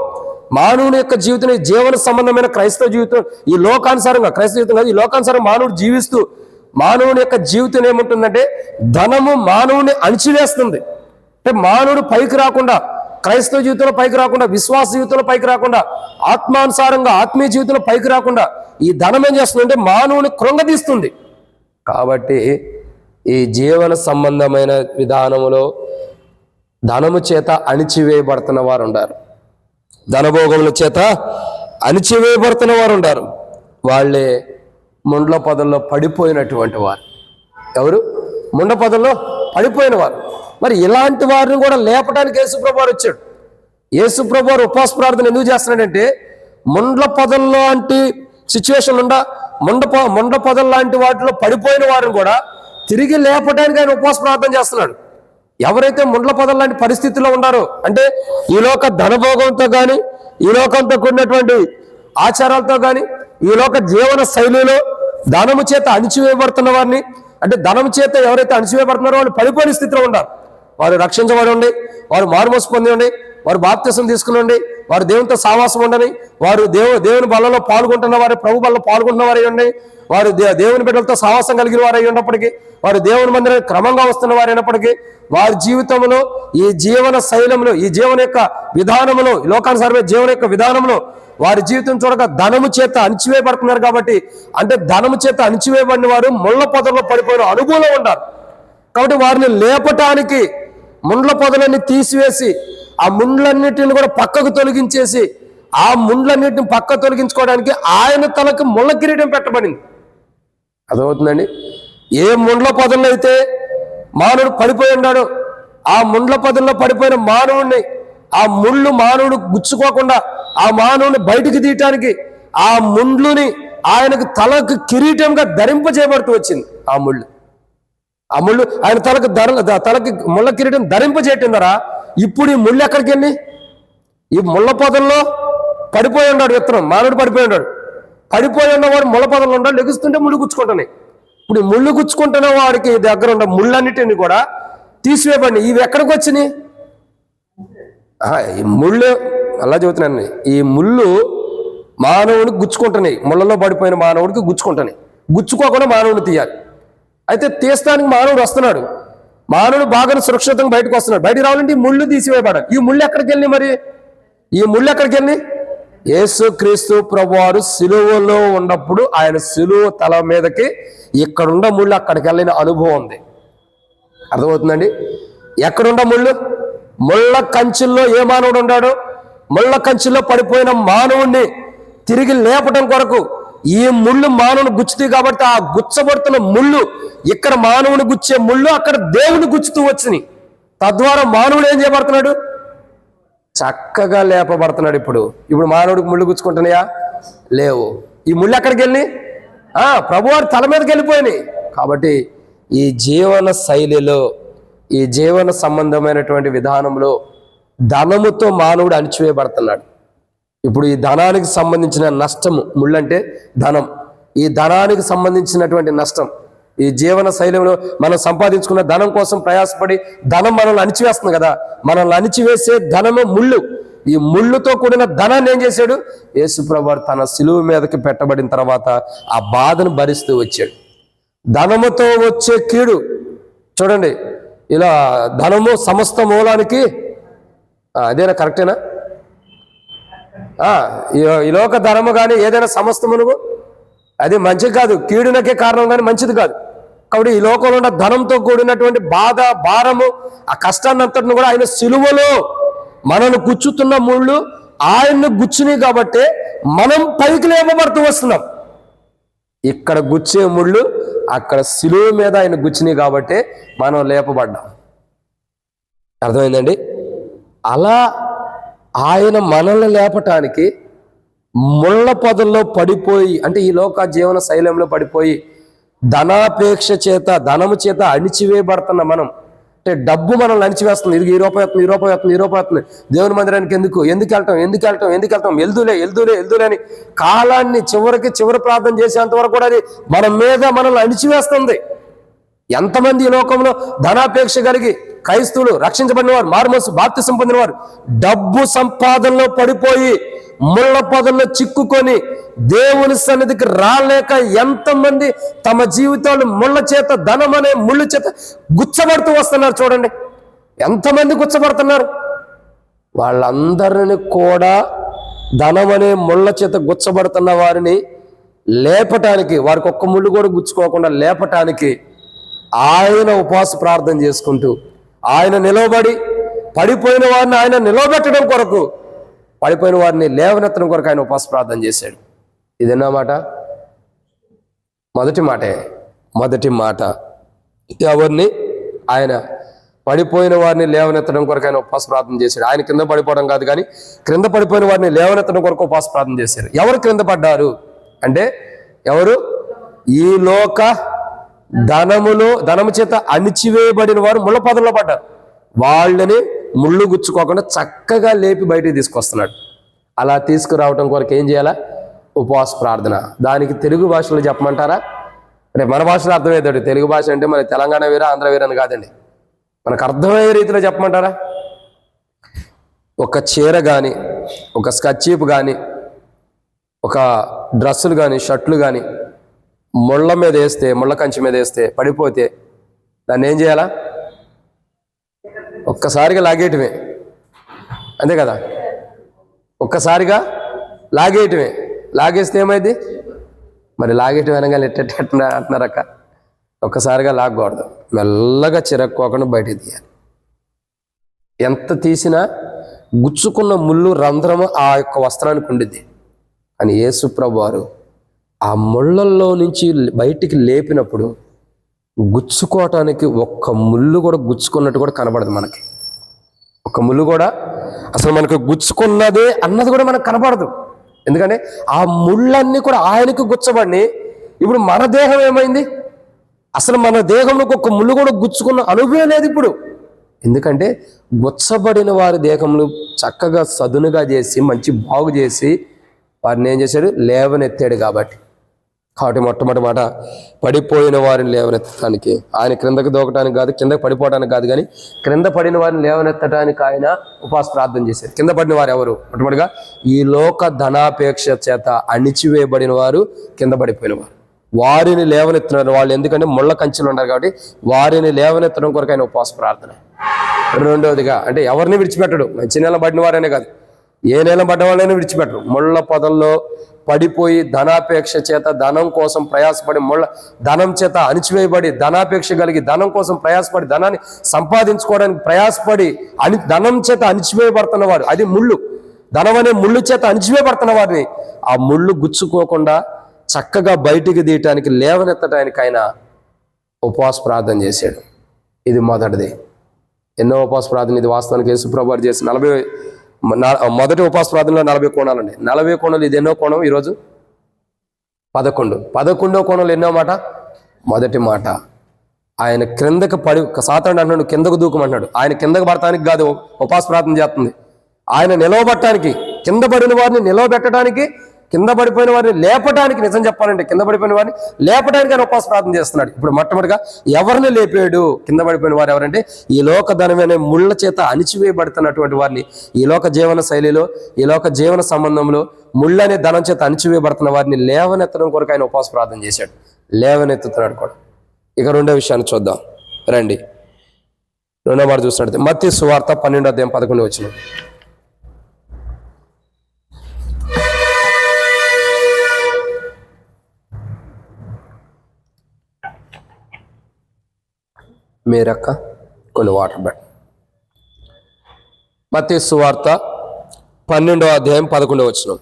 Speaker 1: మానవుని యొక్క జీవితం ఈ జీవన సంబంధమైన క్రైస్తవ జీవితం, ఈ లోకానుసారంగా క్రైస్తవ జీవితం కాదు, ఈ లోకానుసారంగా మానవుడు జీవిస్తూ మానవుని యొక్క జీవితం ఏముంటుందంటే ధనము మానవుని అణిచివేస్తుంది. అంటే మానవుడు పైకి రాకుండా, క్రైస్తవ జీవితంలో పైకి రాకుండా, విశ్వాస జీవితంలో పైకి రాకుండా, ఆత్మానుసారంగా ఆత్మీయ జీవితంలో పైకి రాకుండా ఈ ధనం ఏం చేస్తుందంటే మానవుని కృంగదీస్తుంది. కాబట్టి ఈ జీవన సంబంధమైన విధానములో ధనము చేత అణిచివేయబడుతున్న వారు ఉండారు. ధనభోగముల చేత అణిచివేయబడుతున్న వారు ఉండారు. వాళ్ళే ముండ్ల పొదల్లో పడిపోయినటువంటి వారు. ఎవరు? ముండ్ల పొదల్లో పడిపోయిన వారు. మరి ఇలాంటి వారిని కూడా లేపడానికి యేసుప్రభువు వారు వచ్చాడు. యేసుప్రభువు వారు ఉపవాస ప్రార్థన ఎందుకు చేస్తున్నాడంటే ముండ్ల పొదల్లో లాంటి సిచ్యువేషన్ ముండ పొదల లాంటి వాటిలో పడిపోయిన వారిని కూడా తిరిగి లేపడానికి ఆయన ఉపవాస ప్రార్థన చేస్తున్నాడు. ఎవరైతే ముండ్ల పొదల లాంటి పరిస్థితుల్లో ఉన్నారో, అంటే ఈ లోక ధనభోగంతో కానీ, ఈ లోకంతో కూడినటువంటి ఆచారాలతో కానీ, ఈ లోక జీవన శైలిలో ధనము చేత అణిచివేయబడుతున్న వారిని, అంటే ధనము చేత ఎవరైతే అణిచివేయబడుతున్నారో వాళ్ళు పడిపోయిన స్థితిలో ఉన్నారు. వారు రక్షించబడి ఉండి, వారు మారుమోసు పొంది ఉండి, వారు బాప్తిసం తీసుకునండి, వారు దేవునితో సావాసం ఉండని, వారు దేవుని బలలో పాల్గొంటున్న వారు, ప్రభు బలలో పాల్గొంటున్న వారు అయ్యండి, వారు దేవుని బిడ్డలతో సావాసం కలిగిన వారు అయి ఉన్నప్పటికీ, వారు దేవుని మందిరం క్రమంగా వస్తున్న వారు అయినప్పటికీ, వారి జీవితంలో ఈ జీవన శైలంలో, ఈ జీవన యొక్క విధానంలో, లోకానుసారమైన జీవన యొక్క విధానంలో వారి జీవితం చూడక ధనము చేత అణిచివేయబడుతున్నారు. కాబట్టి అంటే ధనము చేత అణిచివేయబడిన వారు ముళ్ళ పొదల్లో పడిపోయిన అనుభవంలో ఉంటారు. కాబట్టి వారిని లేపటానికి ముండ్ల పొదలన్నీ తీసివేసి ఆ ముండ్లన్నిటిని కూడా పక్కకు తొలగించేసి, ఆ ముండ్లన్నిటిని పక్క తొలగించుకోవడానికి ఆయన తలకు ముళ్ళ కిరీటం పెట్టబడింది. అర్థమవుతుందండి? ఏ ముండ్ల పొదల్లో అయితే మానవుడు పడిపోయి ఉన్నాడు, ఆ ముండ్ల పొదల్లో పడిపోయిన మానవుడిని, ఆ ముళ్ళు మానవుడు గుచ్చుకోకుండా ఆ మానవుని బయటికి తీయటానికి ఆ ముండ్లుని ఆయనకు తలకు కిరీటంగా ధరింపజేయబడుతూ వచ్చింది. ఆ ముళ్ళు ఆయన తలకి ముళ్ళ కిరీటం ధరింపజేయటం ద్వారా ఇప్పుడు ఈ ముళ్ళు ఎక్కడికి వెళ్ళి ఈ ముళ్ళ పొదల్లో పడిపోయి ఉన్నాడు. విత్తనం మానవుడు పడిపోయి ఉన్నాడు. పడిపోయి ఉన్నవాడు ముళ్ళ పొదల్లో ఉన్నాడు. లెగుస్తుంటే ముళ్ళు గుచ్చుకుంటున్నాయి. ఇప్పుడు ఈ ముళ్ళు గుచ్చుకుంటున్న వాడికి దగ్గర ఉన్న ముళ్ళన్నిటిని కూడా తీసివేయబడి ఇవి ఎక్కడికి వచ్చినాయి? ఈ ముళ్ళు అలా చెబుతున్నాను, ఈ ముళ్ళు మానవుడికి గుచ్చుకుంటున్నాయి. ముళ్ళలో పడిపోయిన మానవుడికి గుచ్చుకుంటున్నాయి. గుచ్చుకోకుండా మానవుడిని తీయాలి. అయితే తీస్తానికి మానవుడు వస్తున్నాడు. మానవుడు బాగా సురక్షితంగా బయటకు వస్తున్నాడు. బయటకు రావాలంటే ఈ ముళ్ళు తీసివేయబడాలి. ఈ ముళ్ళు ఎక్కడికి వెళ్ళి మరి? ఈ ముళ్ళు ఎక్కడికి వెళ్ళి? యేసుక్రీస్తు ప్రభువారు సిలువలో ఉన్నప్పుడు ఆయన సిలువ తల మీదకి ఇక్కడున్న ముళ్ళు అక్కడికి వెళ్ళిన అనుభవం ఉంది. అర్థమవుతుందండి? ఎక్కడున్న ముళ్ళు? ముళ్ళ కంచెల్లో ఏ మానవుడు ఉన్నాడు? ముళ్ళ కంచెల్లో పడిపోయిన మానవుణ్ణి తిరిగి లేపటం కొరకు ఈ ముళ్ళు మానవుని గుచ్చుతాయి. కాబట్టి ఆ గుచ్చబడుతున్న ముళ్ళు ఇక్కడ మానవుని గుచ్చే ముళ్ళు అక్కడ దేవుని గుచ్చుతూ వచ్చినాయి. తద్వారా మానవుడు ఏం చేయబడుతున్నాడు? చక్కగా లేపబడుతున్నాడు. ఇప్పుడు మానవుడికి ముళ్ళు గుచ్చుకుంటున్నాయా? లేవు. ఈ ముళ్ళు ఎక్కడికి వెళ్ళి ప్రభువారి తల మీదకి వెళ్ళిపోయినాయి. కాబట్టి ఈ జీవన శైలిలో, ఈ జీవన సంబంధమైనటువంటి విధానంలో ధనముతో మానవుడు అణిచివేయబడుతున్నాడు. ఇప్పుడు ఈ ధనానికి సంబంధించిన నష్టము, ముళ్ళంటే ధనం, ఈ ధనానికి సంబంధించినటువంటి నష్టం, ఈ జీవన శైలిలో మనం సంపాదించుకున్న ధనం కోసం ప్రయాసపడి ధనం మనల్ని అణిచివేస్తుంది కదా, మనల్ని అణిచివేసే ధనము ముళ్ళు. ఈ ముళ్ళుతో కూడిన ధనాన్ని ఏం చేశాడు? యేసుప్రభువు తన సిలువ మీదకి పెట్టబడిన తర్వాత ఆ బాధను భరిస్తూ వచ్చాడు. ధనముతో వచ్చే కీడు చూడండి, ఇలా ధనము సమస్త మూలానికి, అదేనా కరెక్టేనా? ఈ లోక ధనము కానీ ఏదైనా సమస్తమును అది మంచిది కాదు, కీడునకే కారణం కానీ మంచిది కాదు. కాబట్టి ఈ లోకంలో ఉన్న ధనంతో కూడినటువంటి బాధ, భారము, ఆ కష్టాన్ని అంతటిని కూడా ఆయన సిలువలో మనల్ని గుచ్చుతున్న ముళ్ళు ఆయన్ని గుచ్చినాయి. కాబట్టి మనం పైకి లేపబడుతూ వస్తున్నాం. ఇక్కడ గుచ్చే ముళ్ళు అక్కడ సిలువ మీద ఆయన గుచ్చినాయి కాబట్టి మనం లేపబడ్డాం. అర్థమైందండి? అలా ఆయన మనల్ని లేపటానికి ముళ్ళ పొదల్లో పడిపోయి, అంటే ఈ లోక జీవన శైలంలో పడిపోయి ధనాపేక్ష చేత, ధనము చేత అణిచివేయబడుతున్న మనం, అంటే డబ్బు మనల్ని అణిచివేస్తుంది. ఇది ఈ రూపాయి వస్తుంది, ఈ రూపాయి వస్తుంది, ఈ రూపాయి వస్తుంది, దేవుని మందిరానికి ఎందుకు వెళ్తాం, వెళ్దులే అని కాలాన్ని చివరి ప్రార్థన చేసేంత వరకు కూడా అది మన మీద మనల్ని అణిచివేస్తుంది. ఎంతమంది ఈ లోకంలో ధనాపేక్ష కలిగి క్రైస్తవులు, రక్షించబడిన వారు, మారుమనసు బాప్తిసం పొందిన వారు డబ్బు సంపాదనలో పడిపోయి ముళ్ళ పొదల్లో చిక్కుకొని దేవుని సన్నిధికి రాలేక ఎంతమంది తమ జీవితాలు ముళ్ళ చేత, ధనం అనే ముళ్ళు చేత గుచ్చబడుతూ వస్తున్నారు. చూడండి ఎంతమంది గుచ్చబడుతున్నారు. వాళ్ళందరిని కూడా ధనం అనే ముళ్ళ చేత గుచ్చబడుతున్న వారిని లేపటానికి, వారికి ఒక్క ముళ్ళు కూడా గుచ్చుకోకుండా లేపటానికి ఆయన ఉపవాస ప్రార్థన చేసుకుంటూ, ఆయన నిలవబడి పడిపోయిన వారిని ఆయన నిలవబెట్టడం కొరకు, పడిపోయిన వారిని లేవనెత్తడం కొరకు ఆయన ఉపవాస ప్రార్థన చేశాడు. ఇదన్నమాట మొదటి మాట. ఎవరిని? ఆయన పడిపోయిన వారిని లేవనెత్తడం కొరకు ఆయన ఉపవాస ప్రార్థన చేశాడు. ఆయన కింద పడిపోవడం కాదు, కానీ క్రింద పడిపోయిన వారిని లేవనెత్తడం కొరకు ఉపవాస ప్రార్థన చేశారు. ఎవరు క్రింద పడ్డారు అంటే ఎవరు? ఈ లోక ధనము చేత అణిచివేయబడిన వారు ముళ్ళ పొదల్లో పడ్డారు. వాళ్ళని ముళ్ళు గుచ్చుకోకుండా చక్కగా లేపి బయటికి తీసుకొస్తున్నాడు. అలా తీసుకురావటం కొరకు ఏం చేయాలా? ఉపవాస ప్రార్థన. దానికి తెలుగు భాషలో చెప్పమంటారా? అంటే మన భాషలో అర్థమయ్యేది. తెలుగు భాష అంటే మన తెలంగాణ వేరే, ఆంధ్ర వేరే అని కాదండి. మనకు అర్థమయ్యే రీతిలో చెప్పమంటారా? ఒక చీర కానీ, ఒక స్కర్చీప్ కానీ, ఒక డ్రెస్సులు కానీ, షర్ట్లు కానీ ముళ్ళ మీద వేస్తే, ముళ్ళ కంచె మీద వేస్తే పడిపోతే దాన్ని ఏం చేయాలా? ఒక్కసారిగా లాగేయటమే, అంతే కదా? ఒక్కసారిగా లాగేయటమే. లాగేస్తే ఏమైంది మరి? లాగేయటం అనగా ఎట్ట అంటున్నారక్క. ఒక్కసారిగా లాగకూడదు, మెల్లగా చిరక్కోకుండా బయటికి తీయాలి. ఎంత తీసినా గుచ్చుకున్న ముళ్ళు రంధ్రము ఆ యొక్క వస్త్రానికి ఉండిద్ది. అని యేసుప్రభు వారు ఆ ముళ్ళల్లో నుంచి బయటికి లేపినప్పుడు గుచ్చుకోవటానికి ఒక్క ముళ్ళు కూడా గుచ్చుకున్నట్టు కూడా కనబడదు మనకి. ఒక్క ముళ్ళు కూడా అసలు మనకు గుచ్చుకున్నదే అన్నది కూడా మనకు కనబడదు. ఎందుకంటే ఆ ముళ్ళన్నీ కూడా ఆయనకు గుచ్చబడి, ఇప్పుడు మన దేహం ఏమైంది? అసలు మన దేహంలో ఒక్క ముళ్ళు కూడా గుచ్చుకున్న అనుభవం లేదు ఇప్పుడు. ఎందుకంటే గుచ్చబడిన వారి దేహంలో చక్కగా సదునుగా చేసి, మంచి బాగు చేసి వారిని ఏం చేశాడు? లేవనెత్తాడు. కాబట్టి మొట్టమొదటి మాట, పడిపోయిన వారిని లేవనెత్తడానికి, ఆయన క్రిందకు దూకటానికి కాదు, కిందకి పడిపోవడానికి కాదు, కానీ క్రింద పడిన వారిని లేవనెత్తడానికి ఆయన ఉపవాస ప్రార్థన చేశారు. కింద పడిన వారు ఎవరు? మొట్టమొదటిగా ఈ లోక ధనాపేక్ష చేత అణిచివేయబడిన వారు, కింద పడిపోయిన వారు. వారిని లేవనెత్తున్నారు వాళ్ళు. ఎందుకంటే ముళ్ళ కంచెలు ఉన్నారు కాబట్టి వారిని లేవనెత్తడం కొరకు ఆయన ఉపవాస ప్రార్థన. రెండవదిగా, అంటే ఎవరిని విడిచిపెట్టడు. మంచి నెల పడిన వారనే కాదు, ఏ నెల పడ్డ వాళ్ళైనా విడిచిపెట్టరు. ముళ్ళ పొదల్లో పడిపోయి ధనాపేక్ష చేత ధనం కోసం ప్రయాసపడి, ధనం చేత అణిచివేయబడి, ధనాపేక్ష కలిగి ధనం కోసం ప్రయాసపడి, ధనాన్ని సంపాదించుకోవడానికి ప్రయాసపడి ధనం చేత అణిచివేయబడుతున్న వారు, అది ముళ్ళు, ధనం అనే ముళ్ళు చేత అణిచివేయబడుతున్న వారిని ఆ ముళ్ళు గుచ్చుకోకుండా చక్కగా బయటికి తీయటానికి, లేవనెత్తడానికి ఆయన ఉపవాస ప్రార్థన చేశాడు. ఇది మొదటిది. ఎన్నో ఉపవాస ప్రార్థన, ఇది వాస్తవానికి యేసుప్రభువు వారు చేసిన మొదటి ఉపవాస ప్రార్థనలో 40 కోణాలు ఉన్నాయి. 40 కోణాలు, ఇది ఎన్నో కోణం? ఈరోజు 11వ కోణంలో ఎన్నో మాట? మొదటి మాట, ఆయన క్రిందకు సాతానుడు అంటున్నాడు కిందకు దూకమంటున్నాడు. ఆయన కిందకు పడటానికి కాదు ఉపవాస ప్రార్థన చేస్తుంది, ఆయన నిలవబట్టడానికి, కింద పడిన వారిని నిలవబెట్టడానికి, కింద పడిపోయిన వారిని లేపడానికి. నిజం చెప్పాలంటే కింద పడిపోయిన వారిని లేపడానికి ఆయన ఉపవాస ప్రార్థన చేస్తున్నాడు. ఇప్పుడు మొట్టమొదటిగా ఎవరిని లేపాడు? కింద పడిపోయిన వారు ఎవరంటే ఈ లోక ధనమైన ముళ్ళ చేత అణిచివేయబడుతున్నటువంటి వారిని, ఈ లోక జీవన శైలిలో, ఈ లోక జీవన సంబంధంలో ముళ్ళనే ధనం చేత అణిచివేయబడుతున్న వారిని లేవనెత్తడం కొరకు ఆయన ఉపవాస ప్రార్థన చేశాడు. లేవనెత్తుతున్నాడు కూడా. ఇక రెండో విషయాన్ని చూద్దాం రండి. రెండో మాట చూసినట్టు మత్తయి సువార్త 12:11 మీరక్క కొన్ని వాటర్ బెడ్. మత్తయి సువార్త 12:11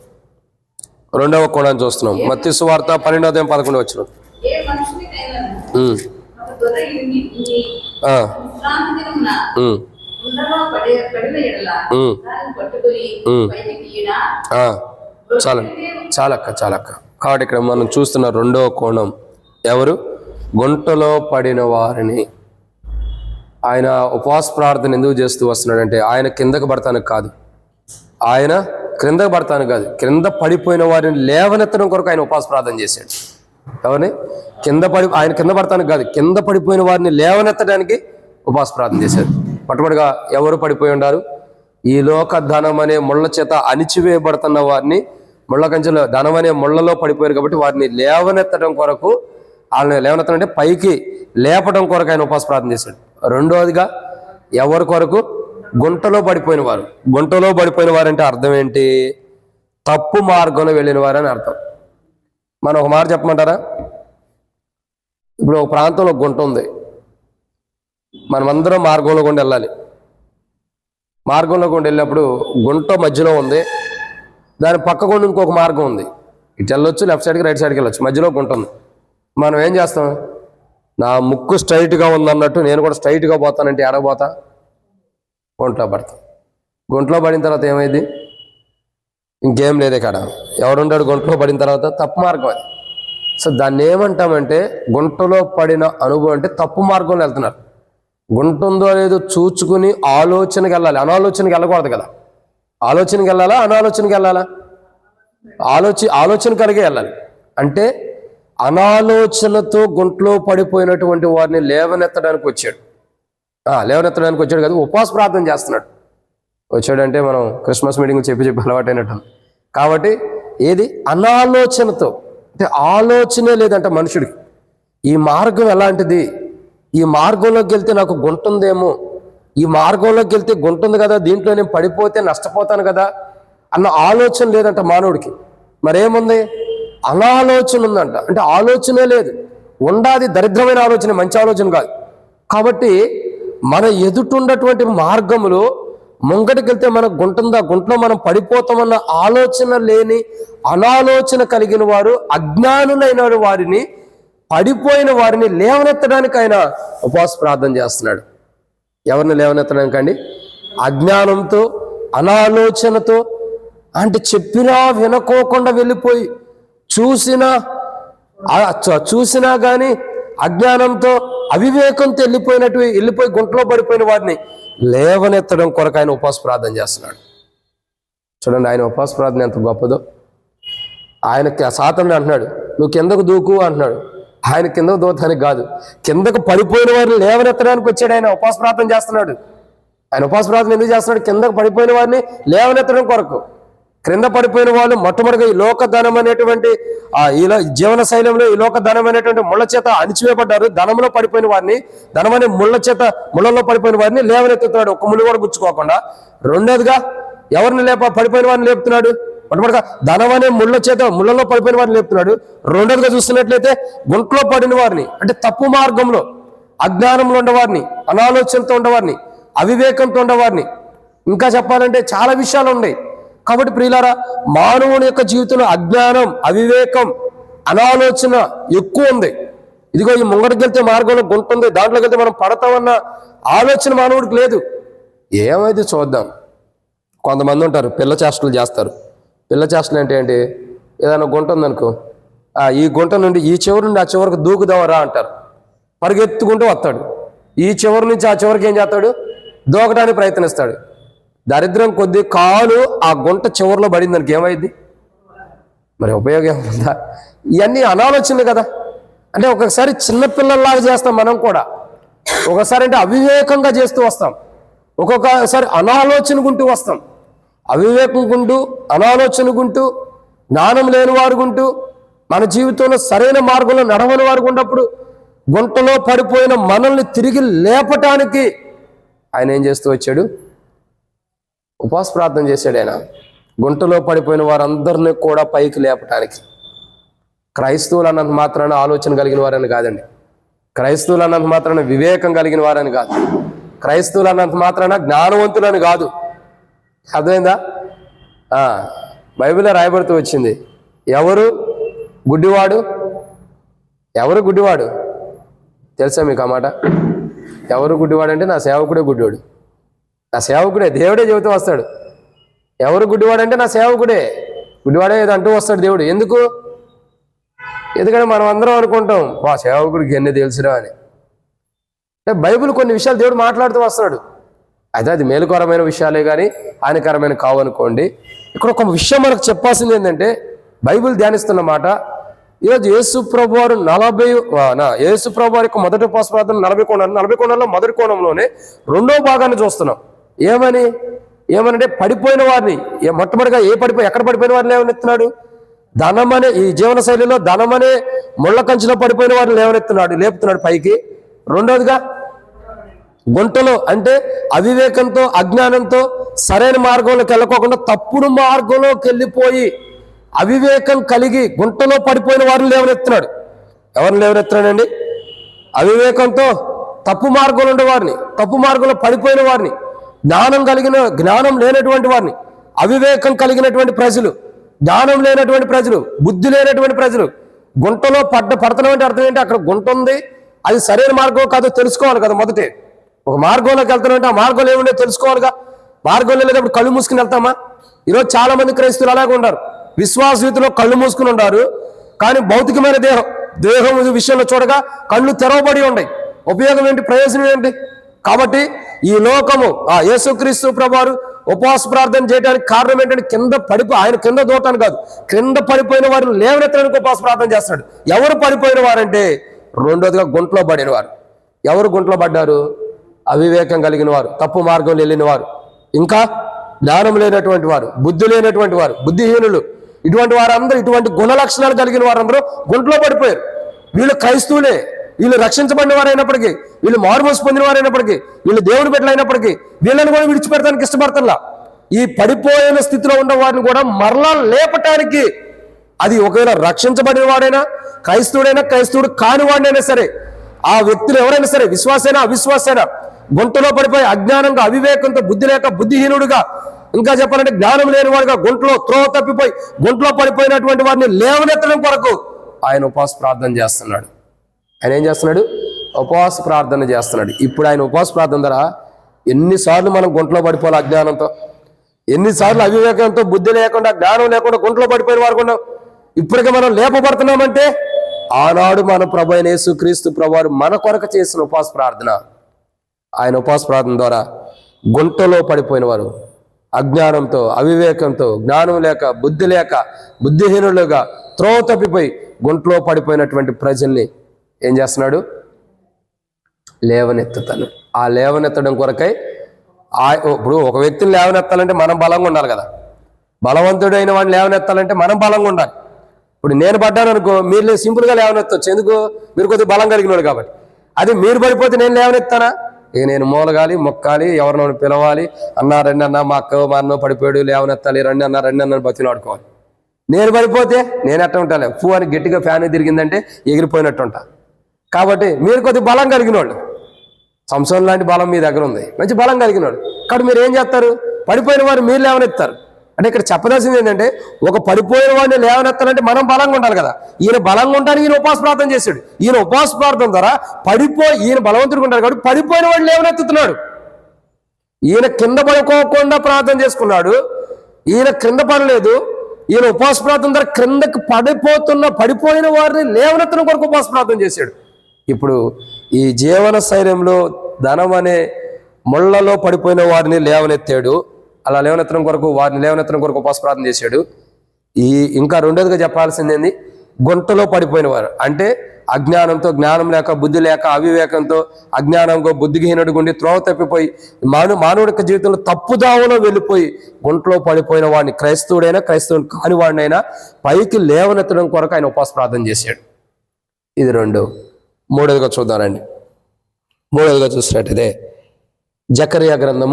Speaker 1: రెండవ కోణాన్ని చూస్తున్నాం. మత్తయి సువార్త 12:11 చాలక్క. కాబట్టి ఇక్కడ మనం చూస్తున్న రెండవ కోణం ఎవరు? గుంటలో పడిన వారిని. ఆయన ఉపవాస ప్రార్థన ఎందుకు చేస్తూ వస్తున్నాడంటే ఆయన కిందకు పడతానికి కాదు, ఆయన క్రిందకు పడతానికి కాదు, కింద పడిపోయిన వారిని లేవనెత్తడం కొరకు ఆయన ఉపవాస ప్రార్థన చేశాడు. ఎవరిని? ఆయన కింద పడతానికి కాదు, కింద పడిపోయిన వారిని లేవనెత్తడానికి ఉపవాస ప్రార్థన చేశాడు. మొట్టమొదటిగా ఎవరు పడిపోయి ఉన్నారు? ఈ లోక ధనం అనే ముళ్ళ చేత అణిచివేయబడుతున్న వారిని, ముళ్ళ కంచెలో ధనం అనే ముళ్ళలో పడిపోయారు కాబట్టి వారిని లేవనెత్తడం కొరకు, వాళ్ళని లేవనెత్తడం అంటే పైకి లేపడం కొరకు ఆయన ఉపవాస ప్రార్థన చేశాడు. రెండవదిగా ఎవరి కొరకు? గుంటలో పడిపోయిన వారు. గుంటలో పడిపోయిన వారంటే అర్థం ఏంటి? తప్పు మార్గంలో వెళ్ళిన వారు అని అర్థం. మనం ఒక మాట చెప్పమంటారా? ఇప్పుడు ఒక ప్రాంతంలో గుంట ఉంది, మనమందరం మార్గంలో గుండా వెళ్ళాలి. మార్గంలో గుండా వెళ్ళినప్పుడు గుంట మధ్యలో ఉంది, దాని పక్క గుండా ఇంకొక మార్గం ఉంది. ఇటు వెళ్ళొచ్చు, లెఫ్ట్ సైడ్కి రైట్ సైడ్కి వెళ్ళొచ్చు, మధ్యలో గుంట ఉంది. మనం ఏం చేస్తాం? నా ముక్కు స్ట్రైట్గా ఉందన్నట్టు నేను కూడా స్ట్రైట్గా పోతానంటే ఎడబోతా? గుంట్లో పడతాం. గుంట్లో పడిన తర్వాత ఏమైంది? ఇంకేం లేదే కాడ. ఎవడుంటాడు గుంట్లో పడిన తర్వాత? తప్పు మార్గం అది. సో దాన్ని ఏమంటామంటే గుంటలో పడిన అనుభవం అంటే తప్పు మార్గంలో వెళ్తున్నారు. గుంట ఉందో లేదో చూచుకుని ఆలోచనకి వెళ్ళాలి, అనాలోచనకి వెళ్ళకూడదు కదా. ఆలోచనకి వెళ్ళాలా, అనాలోచనకి వెళ్ళాలా? ఆలోచన కలిగే వెళ్ళాలి. అంటే అనాలోచనతో గుంట్లో పడిపోయినటువంటి వారిని లేవనెత్తడానికి వచ్చాడు. లేవనెత్తడానికి వచ్చాడు కదా, ఉపవాస ప్రార్థన చేస్తున్నాడు. వచ్చాడంటే మనం క్రిస్మస్ మీటింగ్ చెప్పి అలవాటైనట్టు. కాబట్టి ఏది అనాలోచనతో, అంటే ఆలోచనే లేదంట మనుషుడికి. ఈ మార్గం ఎలాంటిది, ఈ మార్గంలోకి వెళ్తే నాకు గుంట ఉందేమో, ఈ మార్గంలోకి వెళ్తే గుంట ఉంది కదా, దీంట్లో నేను పడిపోతే నష్టపోతాను కదా అన్న ఆలోచన లేదంట మానవుడికి. మరేముంది, అనాలోచన ఉందంట. అంటే ఆలోచనే లేదు. ఉండాది దరిద్రమైన ఆలోచన, మంచి ఆలోచన కాదు. కాబట్టి మన ఎదుటుండటువంటి మార్గములో ముంగటికి వెళ్తే మనకు గుంటుందా, గుంటలో మనం పడిపోతామన్న ఆలోచన లేని, అనాలోచన కలిగిన వారు, అజ్ఞానులైన వారిని, పడిపోయిన వారిని లేవనెత్తడానికి ఆయన ఉపవాస ప్రార్థన చేస్తున్నాడు. ఎవరిని లేవనెత్తడానికి అండి? అజ్ఞానంతో, అనాలోచనతో, అంటే చెప్పినా వినుకోకుండా వెళ్ళిపోయి, చూసినా కానీ అజ్ఞానంతో, అవివేకంతో వెళ్ళిపోయి గుంటలో పడిపోయిన వారిని లేవనెత్తడం కొరకు ఆయన ఉపవాస ప్రార్థన చేస్తున్నాడు. చూడండి ఆయన ఉపవాస ప్రార్థన ఎంత గొప్పదో. ఆయనకి సాతానుడు అంటున్నాడు, నువ్వు కిందకు దూకు అంటున్నాడు. ఆయన కిందకు దూతానికి కాదు, కిందకు పడిపోయిన వారిని లేవనెత్తడానికి వచ్చాడు. ఆయన ఉపవాస ప్రార్థన చేస్తున్నాడు. ఆయన ఉపవాస ప్రార్థన ఎందుకు చేస్తున్నాడు? కిందకు పడిపోయిన వారిని లేవనెత్తడం కొరకు. క్రింద పడిపోయిన వాళ్ళు మొట్టమొదటిగా ఈ లోక ధనం అనేటువంటి జీవన శైలంలో ఈ లోక ధనం అనేటువంటి ముళ్ళ చేత అణిచివేయబడ్డారు. ధనంలో పడిపోయిన వారిని, ధనం అనే ముళ్ళలో పడిపోయిన వారిని లేవనెత్తుతున్నాడు, ఒక్క ముళ్ళు కూడా గుచ్చుకోకుండా. రెండోదిగా ఎవరిని పడిపోయిన వారిని లేపుతున్నాడు? మొట్టమొదటిగా ధనం అనే ముళ్ళలో పడిపోయిన వారిని లేపుతున్నాడు. రెండోదిగా చూస్తున్నట్లయితే గుంటలో పడిన వారిని, అంటే తప్పు మార్గంలో, అజ్ఞానంలో ఉండవారిని, అనాలోచనతో ఉండవారిని, అవివేకంతో ఉండవారిని, ఇంకా చెప్పాలంటే చాలా విషయాలు ఉన్నాయి. కాబట్టి ప్రియులారా, మానవుని యొక్క జీవితంలో అజ్ఞానం, అవివేకం, అనాలోచన ఎక్కువ ఉంది. ఇదిగో ఈ ముంగడికి వెళ్తే మార్గంలో గుంట ఉంది, దాంట్లోకి వెళ్తే మనం పడతామన్న ఆలోచన మానవుడికి లేదు. ఏమైతే చూద్దాం. కొంతమంది ఉంటారు పిల్ల చేష్టలు చేస్తారు. పిల్ల చేష్టలు ఏంటి? ఏదైనా గుంట ఉందనుకో, ఈ గుంట నుండి ఈ చివరి నుండి ఆ చివరికి దూకుదావరా అంటారు. పరిగెత్తుకుంటూ వస్తాడు. ఈ చివరి నుంచి ఆ చివరికి ఏం చేస్తాడు? దూకడానికి ప్రయత్నిస్తాడు. దరిద్రం కొద్ది కాలు ఆ గుంట చివరిలో పడింది, దానికి ఏమైంది? మరి ఉపయోగం ఏముందా? ఇవన్నీ అనాలోచనలు కదా. అంటే ఒకసారి చిన్నపిల్లల్లాగా చేస్తాం మనం కూడా, ఒకసారి అంటే అవివేకంగా చేస్తూ వస్తాం, ఒక్కొక్కసారి అనాలోచన గుంటూ వస్తాం. అవివేకం గుంటూ, అనాలోచన గుంటూ, జ్ఞానం లేని వారు గుంటూ, మన జీవితంలో సరైన మార్గంలో నడవని వారు ఉన్నప్పుడు గుంటలో పడిపోయిన మనల్ని తిరిగి లేపటానికి ఆయన ఏం చేస్తూ వచ్చాడు? ఉపవాస ప్రార్థన చేశాడు. ఆయన గుంటలో పడిపోయిన వారందరినీ కూడా పైకి లేపటానికి. క్రైస్తవులు అన్నంత మాత్రాన ఆలోచన కలిగిన వారని కాదండి, క్రైస్తవులు అన్నంత మాత్రాన వివేకం కలిగిన వారని కాదు, క్రైస్తవులు అన్నంత మాత్రాన జ్ఞానవంతులని కాదు. అర్థమైందా? బైబిల్లో రాయబడుతూ వచ్చింది, ఎవరు గుడ్డివాడు తెలుసా మీకు ఆ మాట? ఎవరు గుడ్డివాడు అంటే నా సేవకుడే గుడ్డివాడు. నా సేవకుడే, దేవుడే చెబుతూ వస్తాడు. ఎవరు గుడ్డివాడంటే నా సేవకుడే. గుడ్డివాడే ఏదో అంటూ వస్తాడు దేవుడు. ఎందుకంటే మనం అందరం అనుకుంటాం, సేవకుడికి ఎన్ని తెలుసురా అని. అంటే బైబిల్ కొన్ని విషయాలు దేవుడు మాట్లాడుతూ వస్తాడు. అయితే అది మేలుకరమైన విషయాలే కానీ హానికరమైన కావనుకోండి. ఇక్కడ ఒక విషయం మనకు చెప్పాల్సింది ఏంటంటే, బైబిల్ ధ్యానిస్తున్న మాట, ఈరోజు యేసు ప్రభు వారు యేసు ప్రభు వారి యొక్క మొదటి ఉపవాస ప్రార్థన 40 కోణాల్లో మొదటి కోణంలోనే రెండో భాగాన్ని చూస్తున్నాం. ఏమనంటే పడిపోయిన వారిని, మొట్టమొదటిగా ఎక్కడ పడిపోయిన వారిని లేవనెత్తున్నాడు? ధనమనే ఈ జీవన శైలిలో ధనమనే ముళ్ళ కంచెలో పడిపోయిన వారిని లేపుతున్నాడు పైకి. రెండోదిగా గుంటలో, అంటే అవివేకంతో, అజ్ఞానంతో సరైన మార్గంలోకి వెళ్ళకోకుండా తప్పుడు మార్గంలోకి వెళ్ళిపోయి అవివేకం కలిగి గుంటలో పడిపోయిన వారిని లేవనెత్తున్నాడు. ఎవరిని లేవనెత్తున్నాడండి? అవివేకంతో తప్పు మార్గంలో ఉండేవారిని, తప్పు మార్గంలో పడిపోయిన వారిని, జ్ఞానం లేనటువంటి వారిని, అవివేకం కలిగినటువంటి ప్రజలు, జ్ఞానం లేనటువంటి ప్రజలు, బుద్ధి లేనటువంటి ప్రజలు గుంటలో పడతనం అంటే అర్థం ఏంటి? అక్కడ గుంట ఉంది, అది సరైన మార్గం కాదో తెలుసుకోవాలి కదా. మొదటే ఒక మార్గంలోకి వెళ్తానంటే ఆ మార్గంలో ఏముండే తెలుసుకోవాలిగా. మార్గంలో లేదప్పుడు కళ్ళు మూసుకుని వెళ్తామా? ఈరోజు చాలా మంది క్రైస్తవులు అలాగే ఉన్నారు. విశ్వాస రీతిలో కళ్ళు మూసుకుని ఉన్నారు, కానీ భౌతికమైన దేహం విషయంలో చూడగా కళ్ళు తెరవబడి ఉన్నాయి. ఉపయోగం ఏంటి? ప్రయోజనం ఏంటి? కాబట్టి ఈ లోకము యేసుక్రీస్తు ప్రభువారు ఉపవాస ప్రార్థన చేయడానికి కారణం ఏంటంటే ఆయన కింద దూటానికి కాదు, కింద పడిపోయిన వారిని లేవనెత్తడానికి ఉపవాస ప్రార్థన చేస్తున్నాడు. ఎవరు పడిపోయిన వారంటే, రెండోదిగా గుంటలో పడిన వారు. ఎవరు గుంటలో పడ్డారు? అవివేకం కలిగిన వారు, తప్పు మార్గంలో వెళ్ళిన వారు, ఇంకా జ్ఞానం లేనటువంటి వారు, బుద్ధి లేనటువంటి వారు, బుద్ధిహీనులు, ఇటువంటి వారందరూ, ఇటువంటి గుణ లక్షణాలు కలిగిన వారందరూ గుంటలో పడిపోయారు. వీళ్ళు క్రైస్తవులే, వీళ్ళు రక్షించబడిన వారైనప్పటికీ, వీళ్ళు మారుమోసు పొందిన వారైనప్పటికీ, వీళ్ళు దేవుని బిడ్డలు అయినప్పటికీ వీళ్ళని కూడా విడిచిపెడతానికి ఇష్టపడతల్లా. ఈ పడిపోయిన స్థితిలో ఉన్న వారిని కూడా మరలా లేపటానికి, అది ఒకవేళ రక్షించబడిన వాడైనా, క్రైస్తవుడైనా, క్రైస్తవుడు కాని వాడినైనా సరే, ఆ వ్యక్తులు ఎవరైనా సరే, విశ్వాసైనా అవిశ్వాసైనా, గుంటలో పడిపోయి అజ్ఞానంగా, అవివేకంతో, బుద్ధి లేక బుద్ధిహీనుడుగా, ఇంకా చెప్పాలంటే జ్ఞానం లేని వాడుగా, గుంటలో త్రోవ తప్పిపోయి గుంటలో పడిపోయినటువంటి వారిని లేవనెత్తడం కొరకు ఆయన ఉపవాస ప్రార్థన చేస్తున్నాడు. ఆయన ఏం చేస్తున్నాడు? ఉపవాస ప్రార్థన చేస్తున్నాడు. ఇప్పుడు ఆయన ఉపవాస ప్రార్థన ద్వారా ఎన్నిసార్లు మనం గుంటలో పడిపోవాలి అజ్ఞానంతో, ఎన్నిసార్లు అవివేకంతో, బుద్ధి లేకుండా, జ్ఞానం లేకుండా గుంటలో పడిపోయిన వారు కూడా ఇప్పటికే మనం లేపబడుతున్నామంటే ఆనాడు మన ప్రభు అయిన యేసుక్రీస్తు ప్రభువారు మన కొరకు చేసిన ఉపవాస ప్రార్థన. ఆయన ఉపవాస ప్రార్థన ద్వారా గుంటలో పడిపోయిన వారు, అజ్ఞానంతో, అవివేకంతో, జ్ఞానం లేక, బుద్ధి లేక, బుద్ధిహీనులుగా త్రోవ తప్పిపోయి గుంటలో పడిపోయినటువంటి ప్రజల్ని ఏం చేస్తున్నాడు? లేవనెత్తుతాను. ఆ లేవనెత్తడం కొరకై ఇప్పుడు ఒక వ్యక్తిని లేవనెత్తాలంటే మనం బలంగా ఉండాలి కదా. బలవంతుడైన వాడిని లేవనెత్తాలంటే మనం బలంగా ఉండాలి. ఇప్పుడు నేను పడ్డాను అనుకో, మీరు సింపుల్గా లేవనెత్తవచ్చు. ఎందుకు? మీరు కొద్దిగా బలం కలిగినవాడు కాబట్టి. అది మీరు పడిపోతే నేను లేవనెత్తానా? ఇక నేను మూలగాలి, మొక్కాలి, ఎవరినో పిలవాలి, అన్నా రండి అన్న, మా అక్క మా అన్న పడిపోయాడు, లేవనెత్తాలి, రండి అన్న, రండి అన్న బతిని ఆడుకోవాలి. నేను పడిపోతే నేను ఎట్ట ఉంటాను? పూ అని గట్టిగా ఫ్యాన్ తిరిగిందంటే ఎగిరిపోయినట్టు ఉంటా. కాబట్టి మీరు కొద్దిగా బలం కలిగిన వాళ్ళు, సంసోను లాంటి బలం మీ దగ్గర ఉంది, మంచి బలం కలిగినాడు. కాబట్టి మీరు ఏం చేస్తారు? పడిపోయిన వారు మీరు లేవనెత్తారు. అంటే ఇక్కడ చెప్పదలసింది ఏంటంటే, ఒక పడిపోయిన వాడిని లేవనెత్తాలంటే మనం బలంగా ఉండాలి కదా. ఈయన బలంగా ఉంటానికి ఈయన ఉపవాస ప్రార్థన చేశాడు. ఈయన ఉపవాస ప్రార్థన ద్వారా ఈయన బలవంతుడిగా ఉంటాడు కాబట్టి పడిపోయిన వాడిని లేవనెత్తుతున్నాడు. ఈయన కింద పడుకోకుండా ప్రార్థన చేసుకున్నాడు. ఈయన క్రింద పడలేదు. ఈయన ఉపవాస ప్రార్థన ద్వారా క్రిందకి పడిపోయిన వారిని లేవనెత్తడం కొరకు ఉపవాస ప్రార్థన చేశాడు. ఇప్పుడు ఈ జీవన శైలంలో ధనం అనే ముళ్ళలో పడిపోయిన వారిని లేవనెత్తాడు. అలా లేవనెత్తడం కొరకు, వారిని లేవనెత్తడం కొరకు ఉపవాస ప్రార్థన చేశాడు. ఇంకా రెండోదిగా చెప్పాల్సిందేంది? గుంటలో పడిపోయిన వారు అంటే అజ్ఞానంతో, జ్ఞానం లేక, బుద్ధి లేక, అవివేకంతో, అజ్ఞానంగా, బుద్ధిహీనుడిగా ఉండి త్రోవ తప్పిపోయి మానవుడి యొక్క జీవితంలో తప్పుదావలో వెళ్ళిపోయి గుంటలో పడిపోయిన వాడిని, క్రైస్తవుడైనా క్రైస్తవుని కాని వాడినైనా పైకి లేవనెత్తడం కొరకు ఆయన ఉపవాస ప్రార్థన చేశాడు. ఇది రెండు. మూడోదిగా చూద్దానండి. మూడోదిగా చూసినట్టయితే జకర్యా గ్రంథం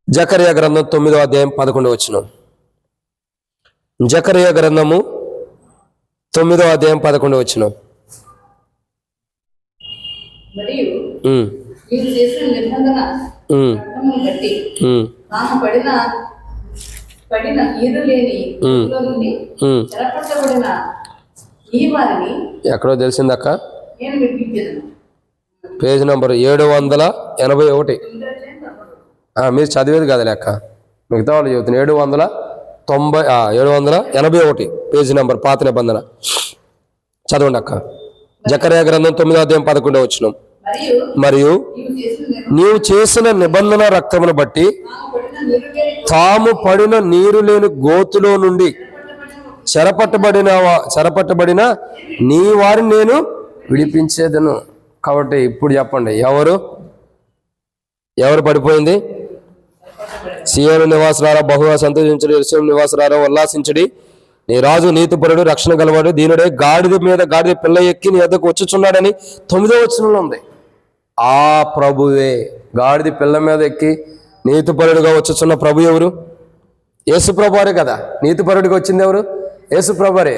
Speaker 1: 9వ అధ్యాయం 11వ వచనం. జకర్యా గ్రంథము 9వ అధ్యాయం 11వ వచనం. ఎక్కడో తెలిసిందక్క? Page number 781. మీరు చదివేది కదా లెక్క, మిగతా వాళ్ళు చెబుతున్నారు. 781 పేజీ నెంబర్, పాత నిబంధన. చదవండి అక్క. జకర్యా గ్రంథం 9వ అధ్యాయం 11వ వచనం. మరియు నీవు చేసిన నిబంధన రక్తమును బట్టి తాము పడిన నీరు లేని గోతులో నుండి చెరపట్టబడిన నీ వారిని నేను విడిపించేదను. కాబట్టి ఇప్పుడు చెప్పండి, ఎవరు పడిపోయింది? సియోను నివాసులారా బహుగా సంతోషించడి, యెరూషలేము నివాసులారా ఉల్లాసించడి. నీ రాజు నీతిపరుడు, రక్షణ గలవాడు, దీనుడే, గాడిద పిల్ల ఎక్కి నీ వద్దకు వచ్చుచున్నాడని 9వ వచనంలో ఉంది. ఆ ప్రభువే గాడిద పిల్ల మీద ఎక్కి నీతిపరుడుగా వచ్చుచున్న ప్రభు ఎవరు? యేసు ప్రభువారే కదా. నీతిపరుడిగా వచ్చింది ఎవరు? యేసు ప్రభువారే.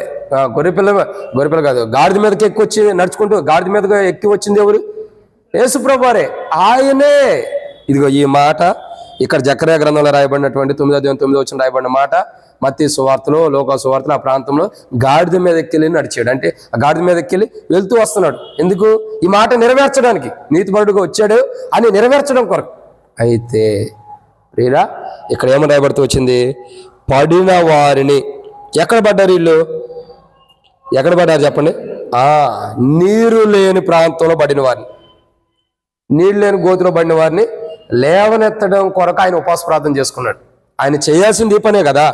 Speaker 1: గొర్రెపిల్ల కాదు, గాడిద మీదకి ఎక్కి వచ్చి నడుచుకుంటూ గాడిద మీదగా ఎక్కి వచ్చింది ఎవరు? యేసు ప్రభువారే. ఆయనే. ఇదిగో ఈ మాట ఇక్కడ జకర్యా గ్రంథంలో రాయబడినటువంటి 9వ అధ్యాయం 9వ వచనం రాయబడిన మాట మత్తయి సువార్తలో, లోకా సువార్తలో ఆ ప్రాంతంలో గాడిద మీద ఎక్కిలి నడిచాడు. అంటే ఆ గాడిద మీద ఎక్కిలి వెళ్తూ వస్తున్నాడు. ఎందుకు? ఈ మాట నెరవేర్చడానికి, నీతిపరుడుగా వచ్చాడు అని నెరవేర్చడం కొరకు. అయితే ప్రియురా, ఇక్కడ ఏమని రాయబడుతూ వచ్చింది? పడిన వారిని. ఎక్కడ పడ్డారు వీళ్ళు? ఎక్కడ పడ్డారు చెప్పండి? నీరు లేని ప్రాంతంలో పడిన వారిని, నీళ్ళు లేని గోతులో పడిన వారిని లేవనెత్తడం కొరకు ఆయన ఉపవాస ప్రార్థన చేసుకున్నాడు. ఆయన చేయాల్సింది ఈ పనే కదా.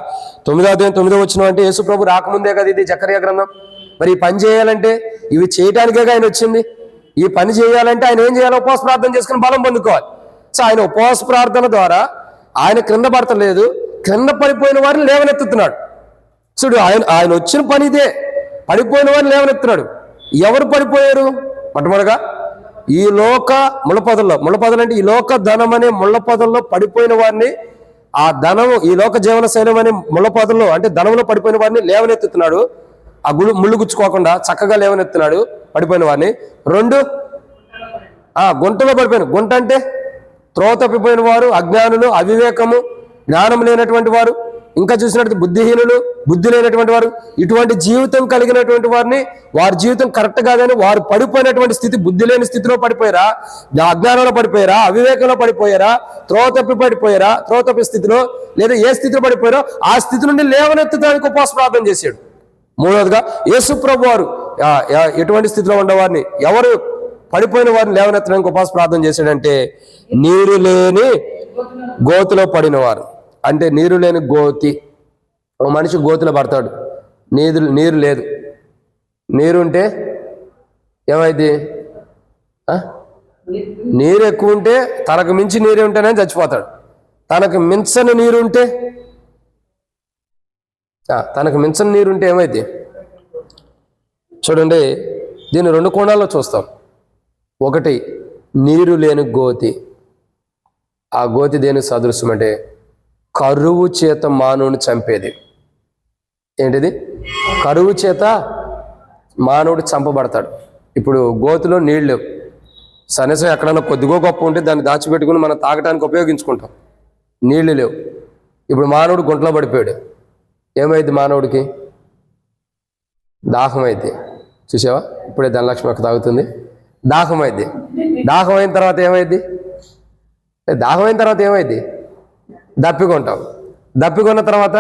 Speaker 1: 9వ అధ్యాయం 9వ వచనం అంటే యేసు ప్రభు రాకముందే కదా ఇది జకర్యా గ్రంథం. మరి ఈ పని చేయాలంటే, ఇవి చేయడానికే ఆయన వచ్చింది. ఈ పని చేయాలంటే ఆయన ఏం చేయాలి? ఉపవాస ప్రార్థన చేసుకుని బలం పొందుకోవాలి. సో ఆయన ఉపవాస ప్రార్థన ద్వారా ఆయన క్రింద పడతలేదు, క్రింద పడిపోయిన వారిని లేవనెత్తుతున్నాడు. చూడు, ఆయన వచ్చిన పని ఇదే, పడిపోయిన వారిని లేవనెత్తున్నాడు. ఎవరు పడిపోయారు? మొట్టమొదటిగా ఈ లోక ముళ్ళపొదలు అంటే ఈ లోక ధనం అనే ముళ్ళపొదల్లో పడిపోయిన వారిని, ఆ ధనము ఈ లోక జీవన శైలం అనే ముళ్ళపొదల్లో అంటే ధనంలో పడిపోయిన వారిని లేవనెత్తుతున్నాడు. ఆ ముళ్ళు గుచ్చుకోకుండా చక్కగా లేవనెత్తున్నాడు పడిపోయిన వారిని. 2, గుంటలో పడిపోయిన, గుంట అంటే త్రోవ తప్పిపోయిన వారు, అజ్ఞానులు, అవివేకము, జ్ఞానం లేనటువంటి వారు, ఇంకా చూసినట్టు బుద్ధిహీనులు, బుద్ధి లేనటువంటి వారు, ఇటువంటి జీవితం కలిగినటువంటి వారిని, వారి జీవితం కరెక్ట్ కాదని వారు పడిపోయినటువంటి స్థితి, బుద్ధి లేని స్థితిలో పడిపోయారా, అజ్ఞానంలో పడిపోయారా, అవివేకంలో పడిపోయారా, త్రోవ తప్పి పడిపోయారా, త్రోవ తప్పి స్థితిలో లేదా ఏ స్థితిలో పడిపోయారో ఆ స్థితి నుండి లేవనెత్తడానికి ఉపవాస ప్రార్థన చేశాడు. 3వదిగా యేసు ప్రభు వారు ఎటువంటి స్థితిలో ఉన్నవారిని, ఎవరు పడిపోయిన వారిని లేవనెత్తడానికి ఉపవాస ప్రార్థన చేశాడంటే నీరు లేని గోతిలో పడిన వారు. అంటే నీరు లేని గోతి, ఓ మనిషి గోతిలో పడతాడు, నీరు లేదు. నీరుంటే ఏమైంది? నీరు ఎక్కువ ఉంటే, తనకు మించి నీరు ఉంటేనే చచ్చిపోతాడు. తనకు మించని నీరుంటే ఏమైంది? చూడండి, దీన్ని 2 కోణాల్లో చూస్తాం. ఒకటి, నీరు లేని గోతి. ఆ గోతి దేనికి సదృశ్యం అంటే కరువు చేత మానవుని చంపేది. ఏంటిది? కరువు చేత మానవుడు చంపబడతాడు. ఇప్పుడు గోతిలో నీళ్ళు లేవు, సనసం ఎక్కడన్నా కొద్దిగో గొప్ప ఉంటే దాన్ని దాచిపెట్టుకుని మనం తాగడానికి ఉపయోగించుకుంటాం. నీళ్లు లేవు. ఇప్పుడు మానవుడు గుంటలో పడిపోయాడు. ఏమైంది మానవుడికి? దాహం అయితే. చూసావా, ఇప్పుడే ధనలక్ష్మి అక్క తాగుతుంది. దాహం అయింది. దాహం అయిన తర్వాత ఏమైంది? దప్పికొంటాం. దప్పికొన్న తర్వాత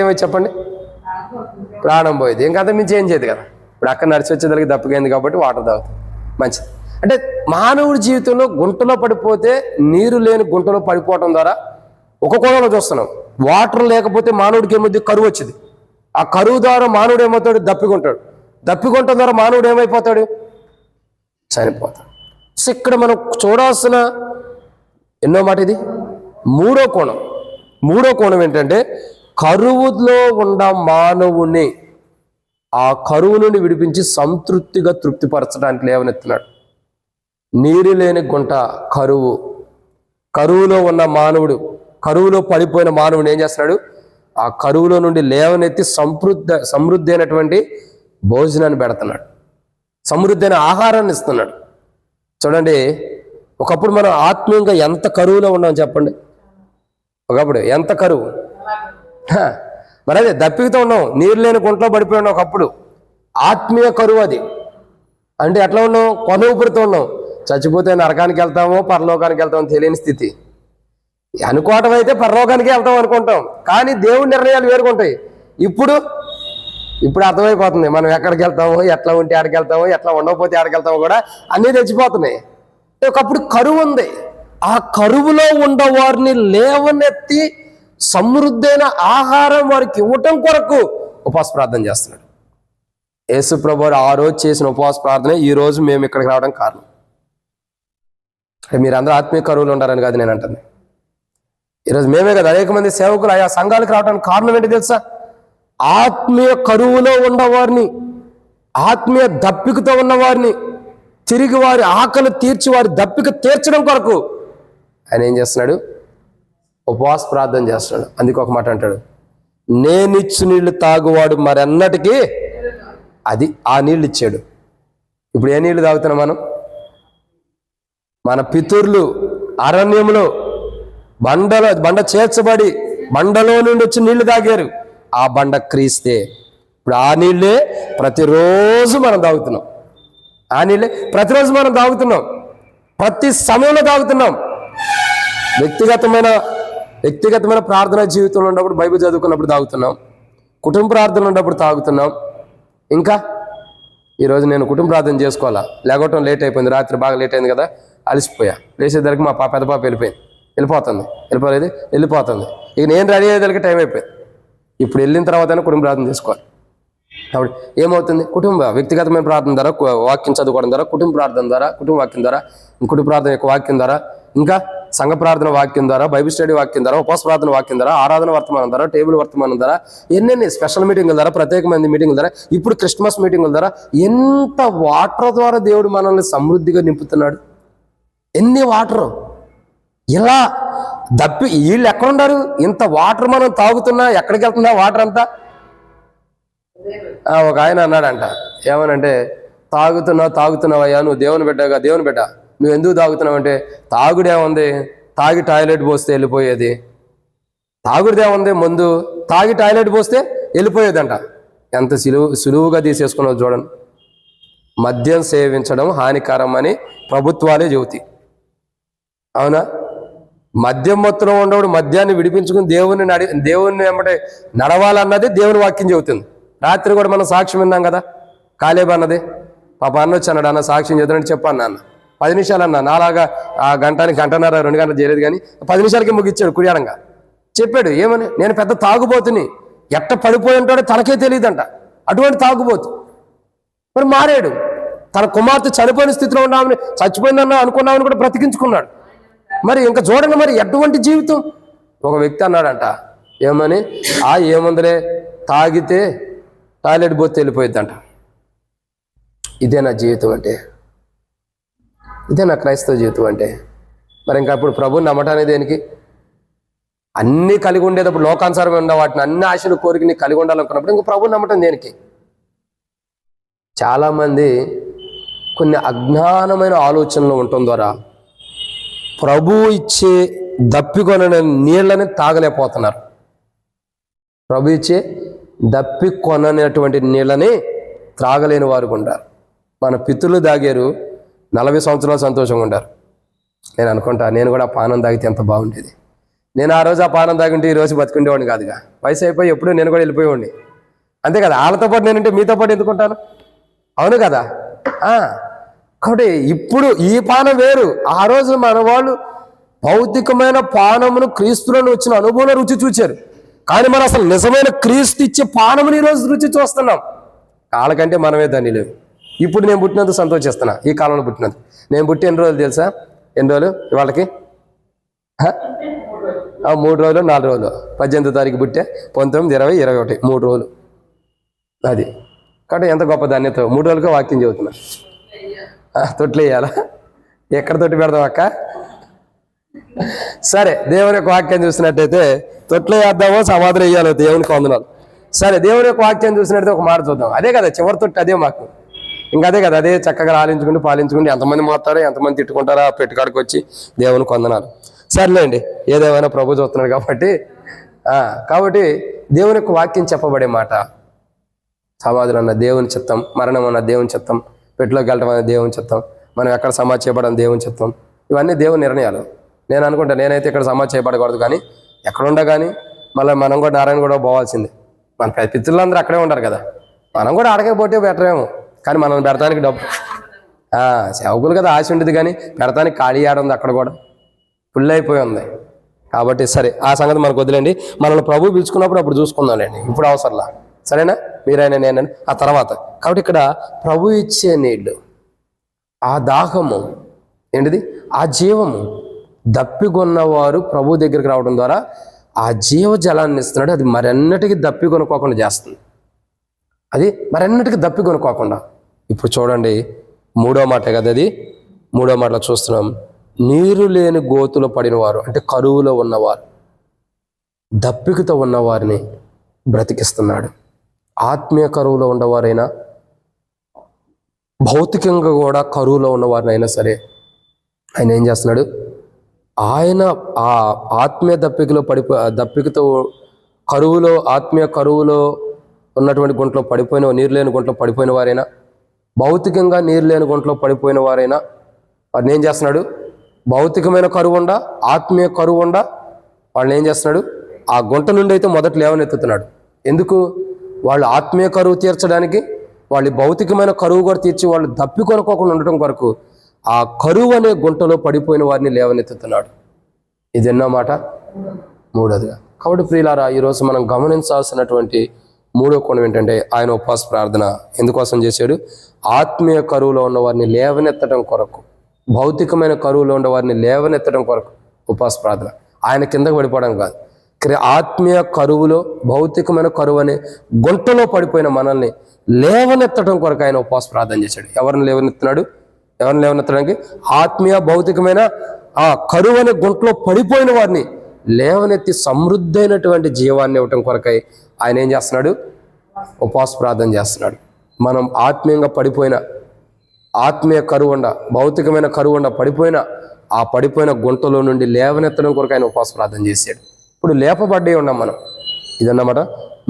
Speaker 1: ఏమైంది చెప్పండి? ప్రాణం పోయింది. ఇంకా అంత మించి ఏం చేయదు కదా. ఇప్పుడు అక్కడ నడిచి వచ్చేదానికి దప్పికైంది కాబట్టి వాటర్ తాగుతాం, మంచిది. అంటే మానవుడి జీవితంలో గుంటలో పడిపోతే, నీరు లేని గుంటలో పడిపోవటం ద్వారా ఒక కోణంలో చూస్తున్నాం. వాటర్ లేకపోతే మానవుడికి ఏమవుతుంది? కరువు వచ్చింది. ఆ కరువు ద్వారా మానవుడు ఏమవుతాడు? దప్పికొంటాడు. దప్పికొంటం ద్వారా మానవుడు ఏమైపోతాడు? చనిపోతాడు. సో ఇక్కడ మనం చూడాల్సిన ఎన్నో మాట ఇది. మూడో కోణం ఏంటంటే కరువులో ఉన్న మానవుని ఆ కరువు నుండి విడిపించి సంతృప్తిగా తృప్తిపరచడానికి లేవనెత్తున్నాడు. నీరు లేని గుంట కరువులో ఉన్న మానవుడు, కరువులో పడిపోయిన మానవుడు ఏం చేస్తున్నాడు? ఆ కరువులో నుండి లేవనెత్తి సమృద్ధి అయినటువంటి భోజనాన్ని పెడుతున్నాడు, సమృద్ధి అయిన ఆహారాన్ని ఇస్తున్నాడు. చూడండి, ఒకప్పుడు మనం ఆత్మీయంగా ఎంత కరువులో ఉన్నాం చెప్పండి. ఒకప్పుడు ఎంత కరువు, మరి అదే దప్పికతో ఉన్నాం, నీరు లేని గుంటలో పడిపోయి ఉన్నాం. ఒకప్పుడు ఆత్మీయ కరువు అది. అంటే ఎట్లా ఉన్నాం? కొన ఊపిరితో ఉన్నాం. చచ్చిపోతే నరకానికి వెళ్తామో పరలోకానికి వెళ్తామో తెలియని స్థితి. అనుకోవటం అయితే పరలోకానికి వెళ్తాం అనుకుంటాం, కానీ దేవుడి నిర్ణయాలు వేరుకుంటాయి. ఇప్పుడు అర్థమైపోతుంది మనం ఎక్కడికి వెళ్తామో, ఎట్లా ఉంటే ఆడికి వెళ్తామో, ఎట్లా ఉండకపోతే ఆడికి వెళ్తామో కూడా అన్నీ తెచ్చిపోతున్నాయి. ఒకప్పుడు కరువు ఉంది. ఆ కరువులో ఉండవారిని లేవనెత్తి సమృద్ధైన ఆహారం వారికి ఇవ్వటం కొరకు ఉపవాస ప్రార్థన చేస్తున్నాడు. యేసు ప్రభువు ఆ రోజు చేసిన ఉపవాస ప్రార్థన ఈ రోజు మేము ఇక్కడికి రావడం కారణం. మీరందరూ ఆత్మీయ కరువులు ఉండాలని కాదు నేను అంటుంది. ఈరోజు మేమే కదా అనేక మంది సేవకులు ఆయా సంఘాలకు రావడానికి కారణం ఏంటి తెలుసా? ఆత్మీయ కరువులో ఉన్నవారిని, ఆత్మీయ దప్పికతో ఉన్నవారిని తిరిగి వారి ఆకలి తీర్చి వారి దప్పిక తీర్చడం కొరకు ఆయన ఏం చేస్తున్నాడు? ఉపవాస ప్రార్థన చేస్తున్నాడు. అందుకే ఒక మాట అంటాడు, నేనిచ్చు నీళ్లు తాగువాడు మరెన్నటికీ అది ఆ నీళ్ళు ఇచ్చాడు. ఇప్పుడు ఏ నీళ్లు తాగుతున్నాం మనం? మన పితరులు అరణ్యంలో బండ చేర్చబడి బండలో నుండి వచ్చి నీళ్లు తాగారు. ఆ బండ క్రీస్తే. ఇప్పుడు ఆ నీళ్ళే ప్రతిరోజు మనం తాగుతున్నాం. ఆ నీళ్ళే ప్రతిరోజు మనం తాగుతున్నాం, ప్రతి సమయంలో తాగుతున్నాం. వ్యక్తిగతమైన ప్రార్థన జీవితంలో ఉన్నప్పుడు, బైబిల్ చదువుకున్నప్పుడు తాగుతున్నాం, కుటుంబ ప్రార్థన ఉన్నప్పుడు తాగుతున్నాం. ఇంకా ఈరోజు నేను కుటుంబ ప్రార్థన చేసుకోవాలా, లేకపోవటం లేట్ అయిపోయింది, రాత్రి బాగా లేట్ అయింది కదా, అలసిపోయా. లేచేసరికి మా పెద్ద పాప వెళ్ళిపోతుంది. ఇక నేను రెడీ అయ్యేదానికి టైం అయిపోయింది. ఇప్పుడు వెళ్ళిన తర్వాతనే కుటుంబ ప్రార్థన చేసుకోవాలి. కాబట్టి ఏమవుతుంది? వ్యక్తిగతమైన ప్రార్థన ద్వారా, వాక్యం చదువుకోవడం ద్వారా, కుటుంబ ప్రార్థన ద్వారా, కుటుంబ వాక్యం ద్వారా, కుటుంబ ప్రార్థన యొక్క వాక్యం ద్వారా, ఇంకా సంఘ ప్రార్థన వాక్యం ద్వారా, బైబిల్ స్టడీ వాక్యం ద్వారా, ఉపవాస ప్రార్థన వాక్యం ద్వారా, ఆరాధన వర్తమానం ద్వారా, టేబుల్ వర్తమానం ద్వారా, ఎన్నెన్ని స్పెషల్ మీటింగుల ద్వారా, ప్రత్యేకమైన మీటింగుల ద్వారా, ఇప్పుడు క్రిస్మస్ మీటింగుల ద్వారా ఎంత వాటర్ ద్వారా దేవుడు మనల్ని సమృద్ధిగా నింపుతున్నాడు. ఎన్ని వాటర్ ఇలా వీళ్ళు ఎక్కడున్నారు? ఇంత వాటర్ మనం తాగుతున్నా ఎక్కడికి వెళ్తుందా వాటర్ అంతా? ఒక ఆయన అన్నాడంట, ఏమనంటే, తాగుతున్నావయ్యా నువ్వు దేవుని బిడ్డ, నువ్వు ఎందుకు తాగుతున్నావు అంటే, తాగుడేముంది, తాగి టాయిలెట్ పోస్తే వెళ్ళిపోయేది. తాగుడుదేముంది, ముందు తాగి టాయిలెట్ పోస్తే వెళ్ళిపోయేదంట. ఎంత సులువుగా తీసేసుకున్నావు చూడండి. మద్యం సేవించడం హానికరం అని ప్రభుత్వాలే చెబుతాయి, అవునా? మద్యం మొత్తంలో ఉండేవాడు మద్యాన్ని విడిపించుకుని దేవుని ఏమంటే నడవాలన్నది దేవుని వాక్యం చెబుతుంది. రాత్రి కూడా మనం సాక్ష్యం విన్నాం కదా, కాలేబు అన్నది. పాప అన్న వచ్చాడు, అన్న సాక్ష్యం చెబుతానంటే చెప్పాను అన్న 10 నిమిషాలు అన్న, నాలాగా ఆ గంటన్నర 2 గంటలు చేయలేదు కానీ 10 నిమిషాలకి ముగిచ్చాడు కుడియాడంగా. చెప్పాడు ఏమని, నేను పెద్ద తాగుబోతుని, ఎట్ట పడిపోయి ఉంటాడో తనకే తెలియదంట, అటువంటి తాగుబోతు. మరి మారాడు, తన కుమార్తె చనిపోయిన స్థితిలో ఉన్నామని, చచ్చిపోయిందన్న అనుకున్నామని కూడా బ్రతికించుకున్నాడు. మరి ఇంకా చూడండి, మరి ఎటువంటి జీవితం. ఒక వ్యక్తి అన్నాడంట, ఏమని, ఏముందలే తాగితే టాయిలెట్ పోతే వెళ్ళిపోయిద్దంట. ఇదే నా జీవితం అంటే, ఇదే నా క్రైస్తవ జీవితం అంటే. మరి ఇంకా ఇప్పుడు ప్రభుని నమ్మటానికి దేనికి? అన్నీ కలిగి ఉండేటప్పుడు, లోకానుసారమే ఉన్న వాటిని అన్ని ఆశలు కోరికని కలిగి ఉండాలనుకున్నప్పుడు ఇంకా ప్రభుని నమ్మటం దేనికి? చాలామంది కొన్ని అజ్ఞానమైన ఆలోచనలు ఉండటం ద్వారా ప్రభు ఇచ్చే దప్పికొనని నీళ్ళని తాగలేకపోతున్నారు. ప్రభు ఇచ్చే దప్పికొననేటువంటి నీళ్ళని త్రాగలేని వారు ఉంటారు. మన పితృలు తాగారు, 40 సంవత్సరాలు సంతోషంగా ఉంటారు. నేను అనుకుంటా, నేను కూడా ఆ పానం తాగితే ఎంత బాగుండేది. నేను ఆ రోజు ఆ పానం తాగింటే ఈరోజు బతుకుండేవాడిని కాదుగా. వయసు అయిపోయి ఎప్పుడూ నేను కూడా వెళ్ళిపోయేవాడిని, అంతే కదా. వాళ్ళతో పాటు నేనంటే మీతో పాటు ఎందుకుంటాను, అవును కదా. కాబట్టి ఇప్పుడు ఈ పానం వేరు. ఆ రోజు మన వాళ్ళు భౌతికమైన పానమును, క్రీస్తులను వచ్చిన అనుభవం రుచి చూచారు. కానీ మనం అసలు నిజమైన క్రీస్తు ఇచ్చే పానముని ఈరోజు రుచి చూస్తున్నాం. వాళ్ళకంటే మనమే ధన్యులు. ఇప్పుడు నేను పుట్టినందుకు సంతోషిస్తున్నా, ఈ కాలంలో పుట్టినందుకు. నేను పుట్టి ఎన్ని రోజులు తెలుసా? ఎన్ని రోజులు వాళ్ళకి? 3 రోజులు 4 రోజులు. 18వ తారీఖు పుట్టే, 19, 20, 21, 3 రోజులు. అది కాబట్టి ఎంత గొప్ప ధాన్యత. 3 రోజులుగా వాక్యం చెబుతున్నా. తొట్లు వేయాలా? ఎక్కడ తొట్టి పెడదాం అక్క? సరే, దేవుని యొక్క వాక్యం చూసినట్టయితే తొట్లు వేద్దామో సమాధులు వేయాలో దేవునికి వందనాలు. సరే, దేవుని యొక్క వాక్యం చూసినట్టయితే ఒక మాట చూద్దాం. అదే కదా చివరి తొట్టి, అదే మాకు ఇంకా అదే కదా. అదే చక్కగా ఆలించుకుంటూ పాలించుకుంటూ ఎంతమంది మాట్లాడో ఎంతమంది తిట్టుకుంటారో ఆ పెట్టుకాడికి వచ్చి దేవునికి వందనాలు. సర్లేండి, ఏదేమైనా ప్రభు చూస్తున్నాడు కాబట్టి దేవుని యొక్క వాక్యం చెప్పబడే మాట, సమాధులు అన్న దేవుని చిత్తం, మరణం అన్న దేవుని చిత్తం, పెట్టులోకి వెళ్ళడం అనే దేవుని చిత్తం, మనం ఎక్కడ సమాధి చేయబడడం దేవుని చిత్తం. ఇవన్నీ దేవుని నిర్ణయాలు. నేను అనుకుంటా, నేనైతే ఇక్కడ సమాధి చేయబడకూడదు, కానీ ఎక్కడుండా కానీ మళ్ళీ మనం కూడా నారాయణ కూడా పోవాల్సిందే. మన పితృలందరూ అక్కడే ఉంటారు కదా, మనం కూడా అడగే పోతే బెటరేమో. కానీ మనం పెడతానికి డబ్బు సేవకులు కదా ఆశ ఉంటుంది, కానీ పెడతానికి ఖాళీ ఆడ ఉంది, అక్కడ కూడా ఫుల్ అయిపోయి ఉంది. కాబట్టి సరే, ఆ సంగతి మనకు వదిలేండి. మనల్ని ప్రభు పిలుచుకున్నప్పుడు అప్పుడు చూసుకుందాంలేండి, ఇప్పుడు అవసరంలా. సరేనా? మీరైనా నేనని ఆ తర్వాత. కాబట్టి ఇక్కడ ప్రభు ఇచ్చే నీళ్ళు, ఆ దాహము ఏంటిది, ఆ జీవము, దప్పికొన్నవారు ప్రభు దగ్గరికి రావడం ద్వారా ఆ జీవ జలాన్ని ఇస్తున్నాడు. అది మరెన్నటికి దప్పికొనుకోకుండా చేస్తుంది. అది మరెన్నటికి దప్పికొనుకోకుండా. ఇప్పుడు చూడండి, 3వ మాట కదా అది. 3వ మాటలో చూస్తున్నాం, నీరు లేని గోతులో పడినవారు, అంటే కరువులో ఉన్నవారు, దప్పికతో ఉన్నవారిని బ్రతికిస్తున్నాడు. ఆత్మీయ కరువులో ఉన్నవారైనా, భౌతికంగా కూడా కరువులో ఉన్నవారినైనా సరే ఆయన ఏం చేస్తున్నాడు? ఆయన ఆ ఆత్మీయ దప్పికతో కరువులో, ఆత్మీయ కరువులో ఉన్నటువంటి గుంటలో పడిపోయిన, నీరు లేని గుంటలో పడిపోయిన వారైనా, భౌతికంగా నీరు లేని గుంటలో పడిపోయిన వారైనా వారిని ఏం చేస్తున్నాడు? భౌతికమైన కరువు ఉండా, ఆత్మీయ కరువు ఉండా వాళ్ళని ఏం చేస్తున్నాడు? ఆ గుంట నుండి అయితే మొదట లేవనెత్తుతున్నాడు. ఎందుకు? వాళ్ళు ఆత్మీయ కరువు తీర్చడానికి, వాళ్ళు భౌతికమైన కరువు కూడా తీర్చి వాళ్ళు దప్పికొనుకోకుండా ఉండటం కొరకు ఆ కరువు అనే గుంటలో పడిపోయిన వారిని లేవనెత్తుతున్నాడు. ఇది ఎన్నో మాట? 3వదిగా. కాబట్టి ప్రియులారా, ఈరోజు మనం గమనించాల్సినటువంటి 3వ కోణం ఏంటంటే, ఆయన ఉపవాస ప్రార్థన ఎందుకోసం చేశాడు? ఆత్మీయ కరువులో ఉన్న వారిని లేవనెత్తడం కొరకు, భౌతికమైన కరువులో ఉన్న వారిని లేవనెత్తడం కొరకు ఉపవాస ప్రార్థన. ఆయన కిందకు పడిపోవడం కాదు, ఆత్మీయ కరువులో, భౌతికమైన కరువు అనే గుంటలో పడిపోయిన మనల్ని లేవనెత్తడం కొరకు ఆయన ఉపవాస ప్రార్థన చేశాడు. ఎవరిని లేవనెత్తున్నాడు? ఎవరిని లేవనెత్తడానికి? ఆత్మీయ భౌతికమైన ఆ కరువు అనే గుంటలో పడిపోయిన వారిని లేవనెత్తి సమృద్ధైనటువంటి జీవాన్ని ఇవ్వటం కొరకై ఆయన ఏం చేస్తున్నాడు? ఉపవాస ప్రార్థన చేస్తున్నాడు. మనం ఆత్మీయంగా పడిపోయిన, ఆత్మీయ కరువుండ, భౌతికమైన కరువుండ ఆ పడిపోయిన గుంటలో నుండి లేవనెత్తడం కొరకు ఆయన ఉపవాస ప్రార్థన చేశాడు. ఇప్పుడు లేపబడ్డే ఉన్నాం మనం. ఇదన్నమాట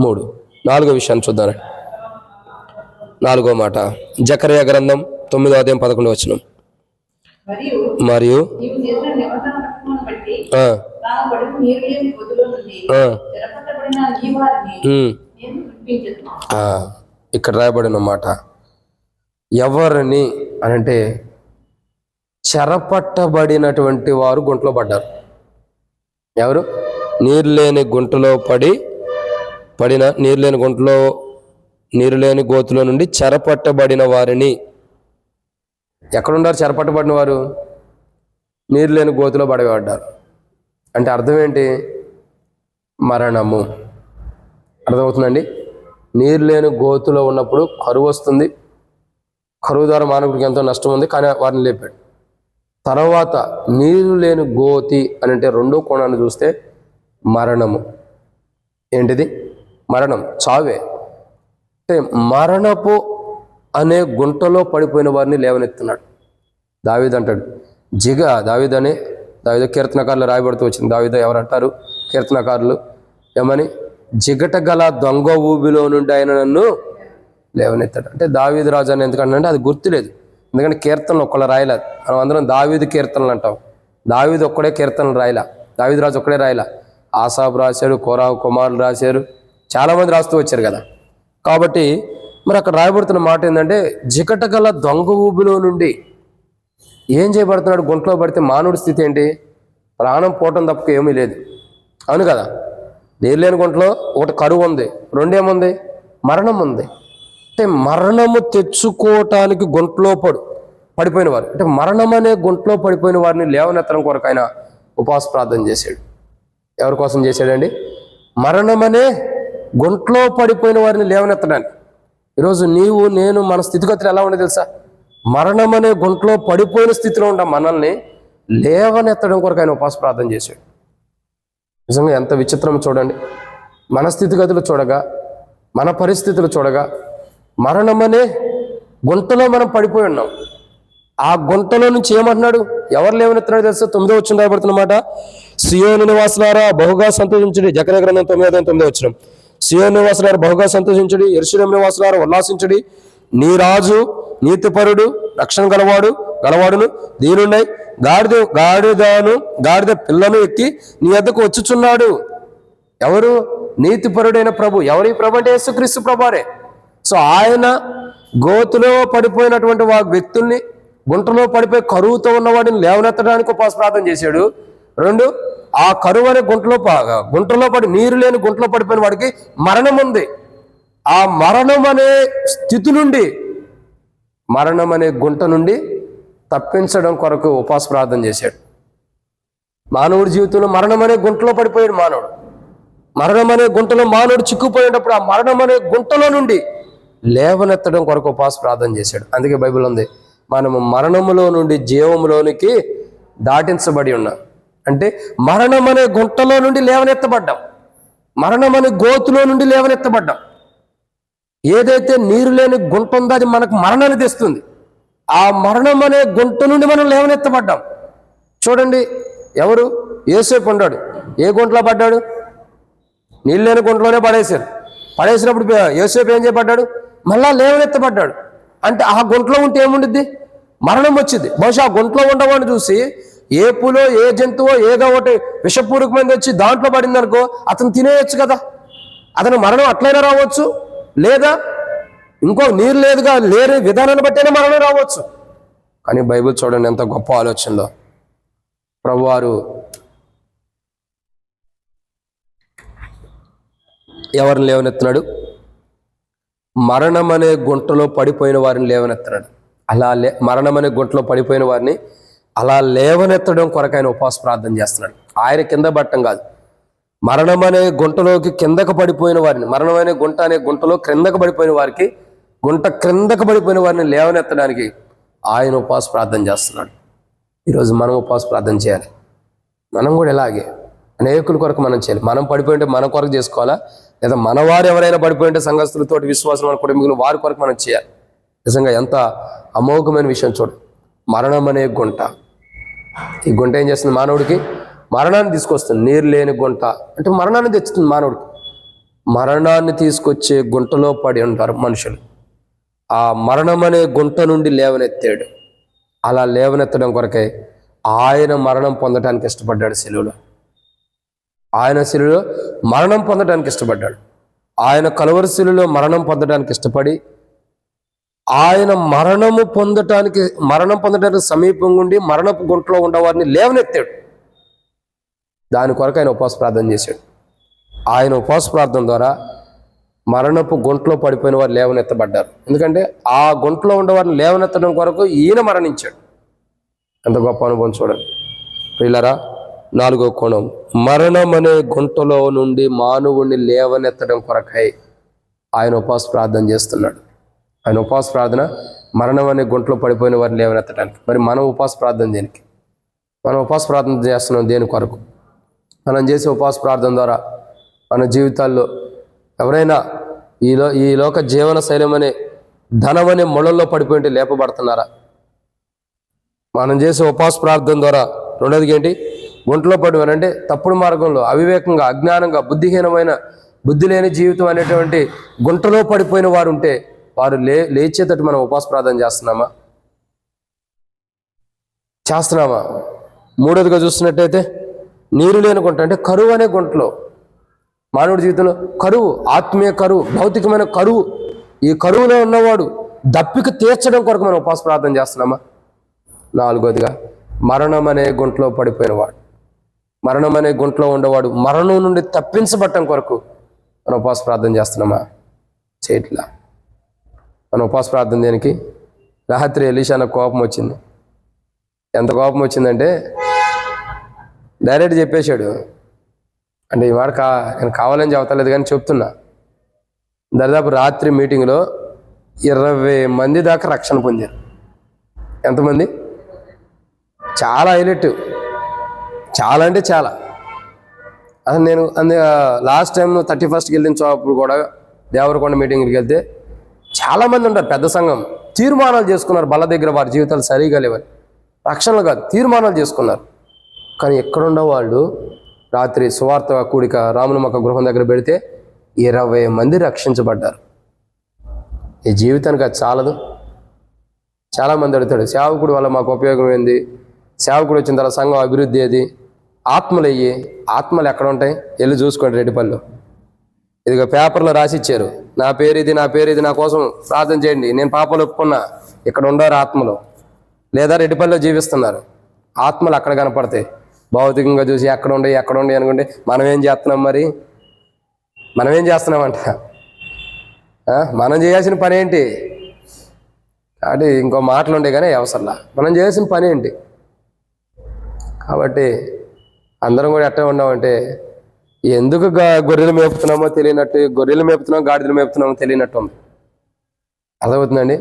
Speaker 1: 3. 4వ విషయాన్ని చూద్దాం. 4వ మాట జకర్యా గ్రంథం 9వ అధ్యాయం 11వ వచనం. మరియు ఇక్కడ రాయబడిన మాట ఎవరిని అంటే చెరపట్టబడినటువంటి వారు గుంటలో పడ్డారు. ఎవరు? నీరు లేని గుంటలో పడిన నీరు లేని గోతులో నుండి చెరపట్టబడిన వారిని. ఎక్కడున్నారు చెరపట్టబడిన వారు? నీరు లేని గోతులో పడబడ్డారు. అంటే అర్థం ఏంటి? మరణము. అర్థమవుతుందండి? నీరు లేని గోతులో ఉన్నప్పుడు కరువు వస్తుంది. కరువు ద్వారా మానవుడికి ఎంతో నష్టం ఉంది, కానీ వారిని లేపాడు. తర్వాత నీరు లేని గోతి అని అంటే రెండో కోణాన్ని చూస్తే మరణము. ఏంటిది? మరణం, చావే. అంటే మరణపు అనే గుంటలో పడిపోయిన వారిని లేవనెత్తున్నాడు. దావీదు అంటాడు, దావీదు కీర్తనకారులు రాయబడుతూ వచ్చింది. దావీదు ఎవరంటారు? కీర్తనకారులు ఏమని? జిగట గల దొంగ ఊబిలో నుండి ఆయన నన్ను లేవనెత్తాడు. అంటే దావీదు రాజు అని ఎందుకంటే అది గుర్తులేదు, ఎందుకంటే కీర్తనలు ఒక్కళ్ళు రాయలే. మనం అందరం దావీదు కీర్తనలు అంటాం. దావీదు ఒక్కడే కీర్తనలు రాయలా, దావీదు రాజు ఒక్కడే రాయలా. ఆసాబు రాశాడు, కోరాహు కుమారులు రాశారు, చాలామంది రాస్తూ వచ్చారు కదా. కాబట్టి మరి అక్కడ రాయబడుతున్న మాట ఏంటంటే జిగట గల దొంగ ఊబిలో నుండి ఏం చేయబడుతున్నాడు? గుంటలో పడితే మానవుడి స్థితి ఏంటి? ప్రాణం పోవటం తప్పక ఏమీ లేదు, అవును కదా. నీరు లేని గుంటలో ఒకటి కరువు ఉంది, రెండేముంది? మరణం ఉంది. అంటే మరణము తెచ్చుకోవటానికి గుంటలో పడిపోయిన వారు, అంటే మరణం అనే గుంటలో పడిపోయిన వారిని లేవనెత్తడం కొరకు ఆయన ఉపవాస ప్రార్థన చేశాడు. ఎవరి కోసం చేశాడండి? మరణం అనే గుంటలో పడిపోయిన వారిని లేవనెత్తడానికి. ఈరోజు నీవు నేను మన స్థితిగతులు ఎలా ఉండే తెలుసా? మరణం అనే గుంటలో పడిపోయిన స్థితిలో ఉన్న మనల్ని లేవనెత్తడం కొరకు ఆయన ఉపవాస ప్రార్థన చేశాడు. నిజంగా ఎంత విచిత్రం చూడండి. మన స్థితిగతులు చూడగా, మన పరిస్థితులు చూడగా మరణం అనే గుంటలో మనం పడిపోయి ఉన్నాం. ఆ గుంటలో నుంచి ఏమంటున్నాడు? ఎవరు లేవనెత్తున్నాడు తెలుసా? 9వ వచనం రాయబడుతున్నమాట, సియోను నివాసులారా బహుగా సంతోషించుడి. జకర్యా గ్రంథం 9వ వచనం. సియోను నివాసులారా బహుగా సంతోషించుడి, యెరూషలేము నివాసులారా ఉల్లాసించుడి. నీ రాజు నీతిపరుడు, రక్షణ గలవాడును దీనున్నై గాడిద పిల్లను ఎక్కి నీ వద్దకు వచ్చుచున్నాడు. ఎవరు? నీతిపరుడైన ప్రభు. ఎవరి ప్రభు అంటే యేసుక్రీస్తు ప్రభువారే. సో ఆయన గోతులో పడిపోయినటువంటి వ్యక్తుల్ని, గుంటలో పడిపోయి కరువుతో ఉన్న వాడిని లేవనెత్తడానికి ఉపవాస ప్రార్థన చేశాడు. 2, ఆ కరువు అనే గుంటలో పడి నీరు లేని గుంటలో పడిపోయిన వాడికి మరణం ఉంది. ఆ మరణం అనే స్థితి నుండి, మరణం అనే గుంట నుండి తప్పించడం కొరకు ఉపవాస ప్రార్థన చేశాడు. మానవుడి జీవితంలో మరణం అనే గుంటలో పడిపోయాడు మానవుడు. మరణం అనే గుంటలో మానవుడు చిక్కుపోయేటప్పుడు ఆ మరణం అనే గుంటలో నుండి లేవనెత్తడం కొరకు ఉపవాస ప్రార్థన చేశాడు. అందుకే బైబిల్ ఉంది, మనము మరణములో నుండి జీవములోనికి దాటించబడి ఉన్నాం. అంటే మరణం అనే గుంటలో నుండి లేవనెత్తబడ్డాం, మరణం అనే గోతులో నుండి లేవనెత్తబడ్డాం. ఏదైతే నీరు లేని గుంట ఉందో అది మనకు మరణాన్ని తెస్తుంది. ఆ మరణం అనే గుంట నుండి మనం లేవనెత్తబడ్డాం. చూడండి, ఎవరు? యోసేపు ఉన్నాడు. ఏ గుంటలో పడ్డాడు? నీళ్ళు లేని గుంటలోనే పడేశారు. పడేసినప్పుడు యోసేపు ఏం చేయబడ్డాడు? మళ్ళా లేవనెత్తబడ్డాడు. అంటే ఆ గుంటలో ఉంటే ఏముండిద్ది? మరణం వచ్చింది. బహుశా ఆ గుంటలో ఉండవాడిని చూసి ఏ పూలో ఏ జంతువో ఏదో ఒకటి విషపూర్వకమైనది వచ్చి దాంట్లో పడింది అనుకో, అతను తినేయచ్చు కదా. అతను మరణం అట్లయినా రావచ్చు, లేదా ఇంకో నీరు లేని విధానాన్ని బట్టైనా మరణం రావచ్చు. కానీ బైబిల్ చూడండి ఎంత గొప్ప ఆలోచనలో. ప్రభువారు ఎవరిని లేవనెత్తున్నాడు? మరణం అనే గుంటలో పడిపోయిన వారిని లేవనెత్తున్నాడు. అలా మరణం అనే గుంటలో పడిపోయిన వారిని అలా లేవనెత్తడం కొరకు ఆయన ఉపవాస ప్రార్థన చేస్తున్నాడు. ఆయన కింద పట్టం కాదు, మరణం అనే గుంటలోకి కిందకు పడిపోయిన వారిని, మరణం అనే గుంట అనే గుంటలో క్రిందకు పడిపోయిన వారికి, గుంట క్రిందకు పడిపోయిన వారిని లేవనెత్తడానికి ఆయన ఉపవాస ప్రార్థన చేస్తున్నాడు. ఈరోజు మనం ఉపవాస ప్రార్థన చేయాలి. మనం కూడా ఇలాగే అనేకుల కొరకు మనం చేయాలి. మనం పడిపోయింటే మన కొరకు చేసుకోవాలా, లేదా మన వారు ఎవరైనా పడిపోయింటే సంఘస్థులతో విశ్వాసం అనుకుంటే మిగిలిన వారి కొరకు మనం చేయాలి. నిజంగా ఎంత అమోఘమైన విషయం చూడండి. మరణం అనే గుంట, ఈ గుంట ఏం చేస్తుంది? మానవుడికి మరణాన్ని తీసుకొస్తుంది. నీరు లేని గుంట అంటే మరణాన్ని తెచ్చుతుంది మానవుడికి. మరణాన్ని తీసుకొచ్చే గుంటలో పడి ఉంటారు మనుషులు. ఆ మరణం అనే గుంట నుండి లేవనెత్తాడు. అలా లేవనెత్తడం కొరకే ఆయన మరణం పొందడానికి ఇష్టపడ్డాడు. శిలువలో ఆయన శిలువలో మరణం పొందడానికి ఇష్టపడ్డాడు. ఆయన కలువరి శిలువలో మరణం పొందడానికి ఇష్టపడి ఆయన మరణం పొందటానికి సమీపంగా ఉండి మరణపు గుంటలో ఉన్నవారిని లేవనెత్తాడు. దాని కొరకు ఆయన ఉపవాస ప్రార్థన చేశాడు. ఆయన ఉపవాస ప్రార్థన ద్వారా మరణపు గుంటలో పడిపోయిన వారు లేవనెత్తబడ్డారు. ఎందుకంటే ఆ గుంటలో ఉండవారిని లేవనెత్తడం కొరకు ఈయన మరణించాడు. ఎంత గొప్ప అనుభవం చూడండి ప్రియులారా. 4వ కోణం, మరణం అనే గుంటలో నుండి మానవుడిని లేవనెత్తడం కొరకై ఆయన ఉపవాస ప్రార్థన చేస్తున్నాడు. ఆయన ఉపవాస ప్రార్థన మరణం అనే గుంటలో పడిపోయిన వారిని లేవనెత్తడానికి. మరి మనం ఉపవాస ప్రార్థన దేనికి? మనం ఉపవాస ప్రార్థన చేస్తున్నాం దేని కొరకు? మనం చేసే ఉపవాస ప్రార్థన ద్వారా మన జీవితాల్లో ఎవరైనా ఈ లోక జీవన శైలం అనే ధనం అనే ముళ్ళల్లో పడిపోయింటే లేపబడుతున్నారా? మనం చేసే ఉపవాస ప్రార్థన ద్వారా రెండోది ఏంటి? గుంటలో పడిపోయారంటే తప్పుడు మార్గంలో, అవివేకంగా, అజ్ఞానంగా, బుద్ధిహీనమైన, బుద్ధి లేని జీవితం అనేటువంటి గుంటలో పడిపోయిన వారు ఉంటే వారు లేచేటట్టు మనం ఉపవాస ప్రార్థన చేస్తున్నామా? మూడోదిగా చూస్తున్నట్టయితే నీరు లేని గుంట అంటే కరువు అనే గుంటలో, మానవుడి జీవితంలో కరువు, ఆత్మీయ కరువు, భౌతికమైన కరువు, ఈ కరువులో ఉన్నవాడు దప్పిక తీర్చడం కొరకు మనం ఉపవాస ప్రార్థన చేస్తున్నామా? 4వదిగా మరణం అనే గుంటలో పడిపోయినవాడు, మరణం అనే గుంటలో ఉండేవాడు మరణం నుండి తప్పించబట్టం కొరకు మనం ఉపవాస ప్రార్థన చేస్తున్నామా? చేయట్లా. మనం ఉపవాస ప్రార్థన దేనికి? రాత్రి ఎలీషా నాకు కోపం వచ్చింది. ఎంత కోపం వచ్చిందంటే డైరెక్ట్ చెప్పేశాడు. అంటే ఈ మాట నేను కావాలని చెబుతలేదు కానీ చెప్తున్నా. దాదాపు రాత్రి మీటింగ్లో 20 మంది దాకా రక్షణ పొందారు. ఎంతమంది? చాలా హైలైట్, చాలా అంటే చాలా. అసలు నేను లాస్ట్ టైం 31st వెళ్ళినప్పుడు కూడా దేవరకొండ మీటింగ్కి వెళ్తే చాలామంది ఉంటారు. పెద్ద సంఘం తీర్మానాలు చేసుకున్నారు బల్ల దగ్గర, వారి జీవితాలు సరిగా లేవని. రక్షణలు కాదు, తీర్మానాలు చేసుకున్నారు. కానీ ఎక్కడున్న వాళ్ళు రాత్రి సువార్త కూడిక రాములమక్క గృహం దగ్గర పెడితే 20 మంది రక్షించబడ్డారు. ఈ జీవితానికి అది చాలదు. చాలామంది అడుగుతాడు, సేవకుడు వల్ల మాకు ఉపయోగం ఏంది? సేవకుడు వచ్చిన తర్వాత సంఘం అభివృద్ధి ఏది? ఆత్మలు అయ్యి, ఆత్మలు ఎక్కడ ఉంటాయి? వెళ్ళి చూసుకోండి రెడ్డిపల్లిలో. ఇదిగో పేపర్లో రాసిచ్చారు, నా పేరు ఇది, నా కోసం ప్రార్థన చేయండి, నేను పాపాలు ఒప్పుకున్నా. ఇక్కడ ఉండారు ఆత్మలు, లేదా రెడ్డిపల్లిలో జీవిస్తున్నారు. ఆత్మలు అక్కడ కనపడతాయి. భౌతికంగా చూసి ఎక్కడ ఉండే అనుకుంటే మనం ఏం చేస్తున్నామంట? మనం చేయాల్సిన పని ఏంటి? కాబట్టి ఇంకో మాటలు ఉండే కానీ అవసరంలా. మనం చేయాల్సిన పని ఏంటి? కాబట్టి అందరం కూడా ఎట్లా ఉన్నామంటే ఎందుకు గొర్రెలు మేపుతున్నామో తెలియనట్టు, గొర్రెలు మేపుతున్నామో గాడిదలు మేపుతున్నామో తెలియనట్టు ఉంది. అర్థమవుతుందండి?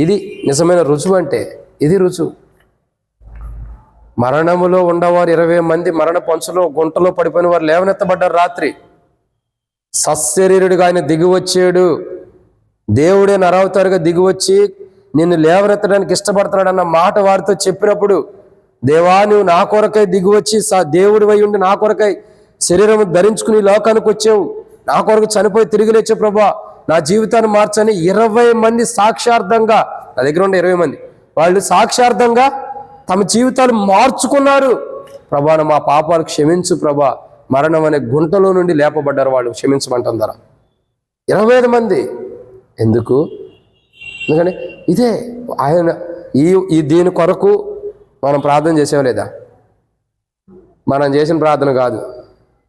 Speaker 1: ఇది నిజమైన రుజువు. అంటే ఇది రుజువు. మరణములో ఉండవారు 20 మంది మరణ పంచులో గుంటలో పడిపోయిన వారు లేవనెత్తబడ్డారు. రాత్రి సశరీరుడిగా ఆయన దిగి వచ్చాడు. దేవుడే నరవతారుగా దిగి వచ్చి నిన్ను లేవనెత్తడానికి ఇష్టపడుతున్నాడు అన్న మాట వారితో చెప్పినప్పుడు, దేవా నువ్వు నా కొరకై దిగి వచ్చి దేవుడివై ఉండి నా కొరకై శరీరం ధరించుకుని లోకానికి వచ్చావు, నా కొరకు చనిపోయి తిరిగి లేచే ప్రభా, నా జీవితాన్ని మార్చని 20 మంది సాక్షార్థంగా, నా దగ్గర ఉండే 20 మంది వాళ్ళు సాక్షార్థంగా తమ జీవితాలు మార్చుకున్నారు. ప్రభా మా పాపాలు క్షమించు ప్రభా, మరణం అనే గుంటలో నుండి లేపబడ్డారు వాళ్ళు, క్షమించమంటారా 25 మంది. ఎందుకు? ఎందుకంటే ఇదే ఆయన ఈ దీని కొరకు మనం ప్రార్థన చేసాం లేదా? మనం చేసిన ప్రార్థన కాదు,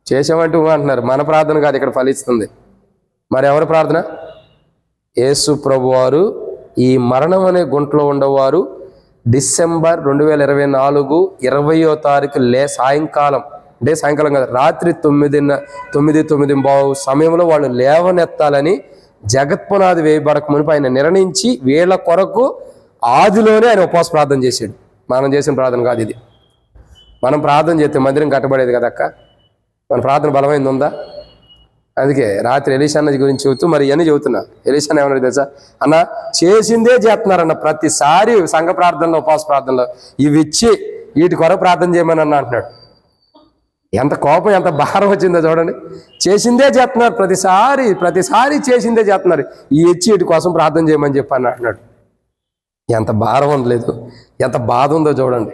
Speaker 1: చేసామంటూ అంటున్నారు. మన ప్రార్థన కాదు ఇక్కడ ఫలిస్తుంది. మరి ఎవరి ప్రార్థన? యేసు ప్రభు వారు ఈ మరణం అనే గుంటలో ఉండేవారు డిసెంబర్ 2024 20వ తారీఖు సాయంకాలం, అంటే సాయంకాలం కాదు, రాత్రి 9:09 సమయంలో వాళ్ళు లేవనెత్తాలని జగత్పునాది వేయబడక మునిపి ఆయన నిర్ణయించి వీళ్ళ కొరకు ఆదిలోనే ఆయన ఉపవాస ప్రార్థన చేశాడు. మనం చేసిన ప్రార్థన కాదు ఇది. మనం ప్రార్థన చేస్తే మందిరం కట్టబడేది కదా అక్క. మన ప్రార్థన బలమైంది ఉందా? అందుకే రాత్రి ఎలీషా గురించి చెబుతూ మరి ఇవన్నీ చెబుతున్నా. ఎలీషా ఏమన్నా తెలుసా అన్న, చేసిందే చేస్తున్నారన్న ప్రతిసారి సంఘ ప్రార్థనలో ఉపవాస ప్రార్థనలో ఇవి ఇచ్చి వీటి కొరకు ప్రార్థన చేయమని అన్న అంటున్నాడు. ఎంత కోపం, ఎంత భారం వచ్చిందో చూడండి. చేసిందే చేస్తున్నారు, ప్రతిసారి చేసిందే చేస్తున్నారు, ఈ ఇచ్చి వీటి కోసం ప్రార్థన చేయమని చెప్పని అంటున్నాడు. ఎంత భారం ఉండలేదు, ఎంత బాధ ఉందో చూడండి.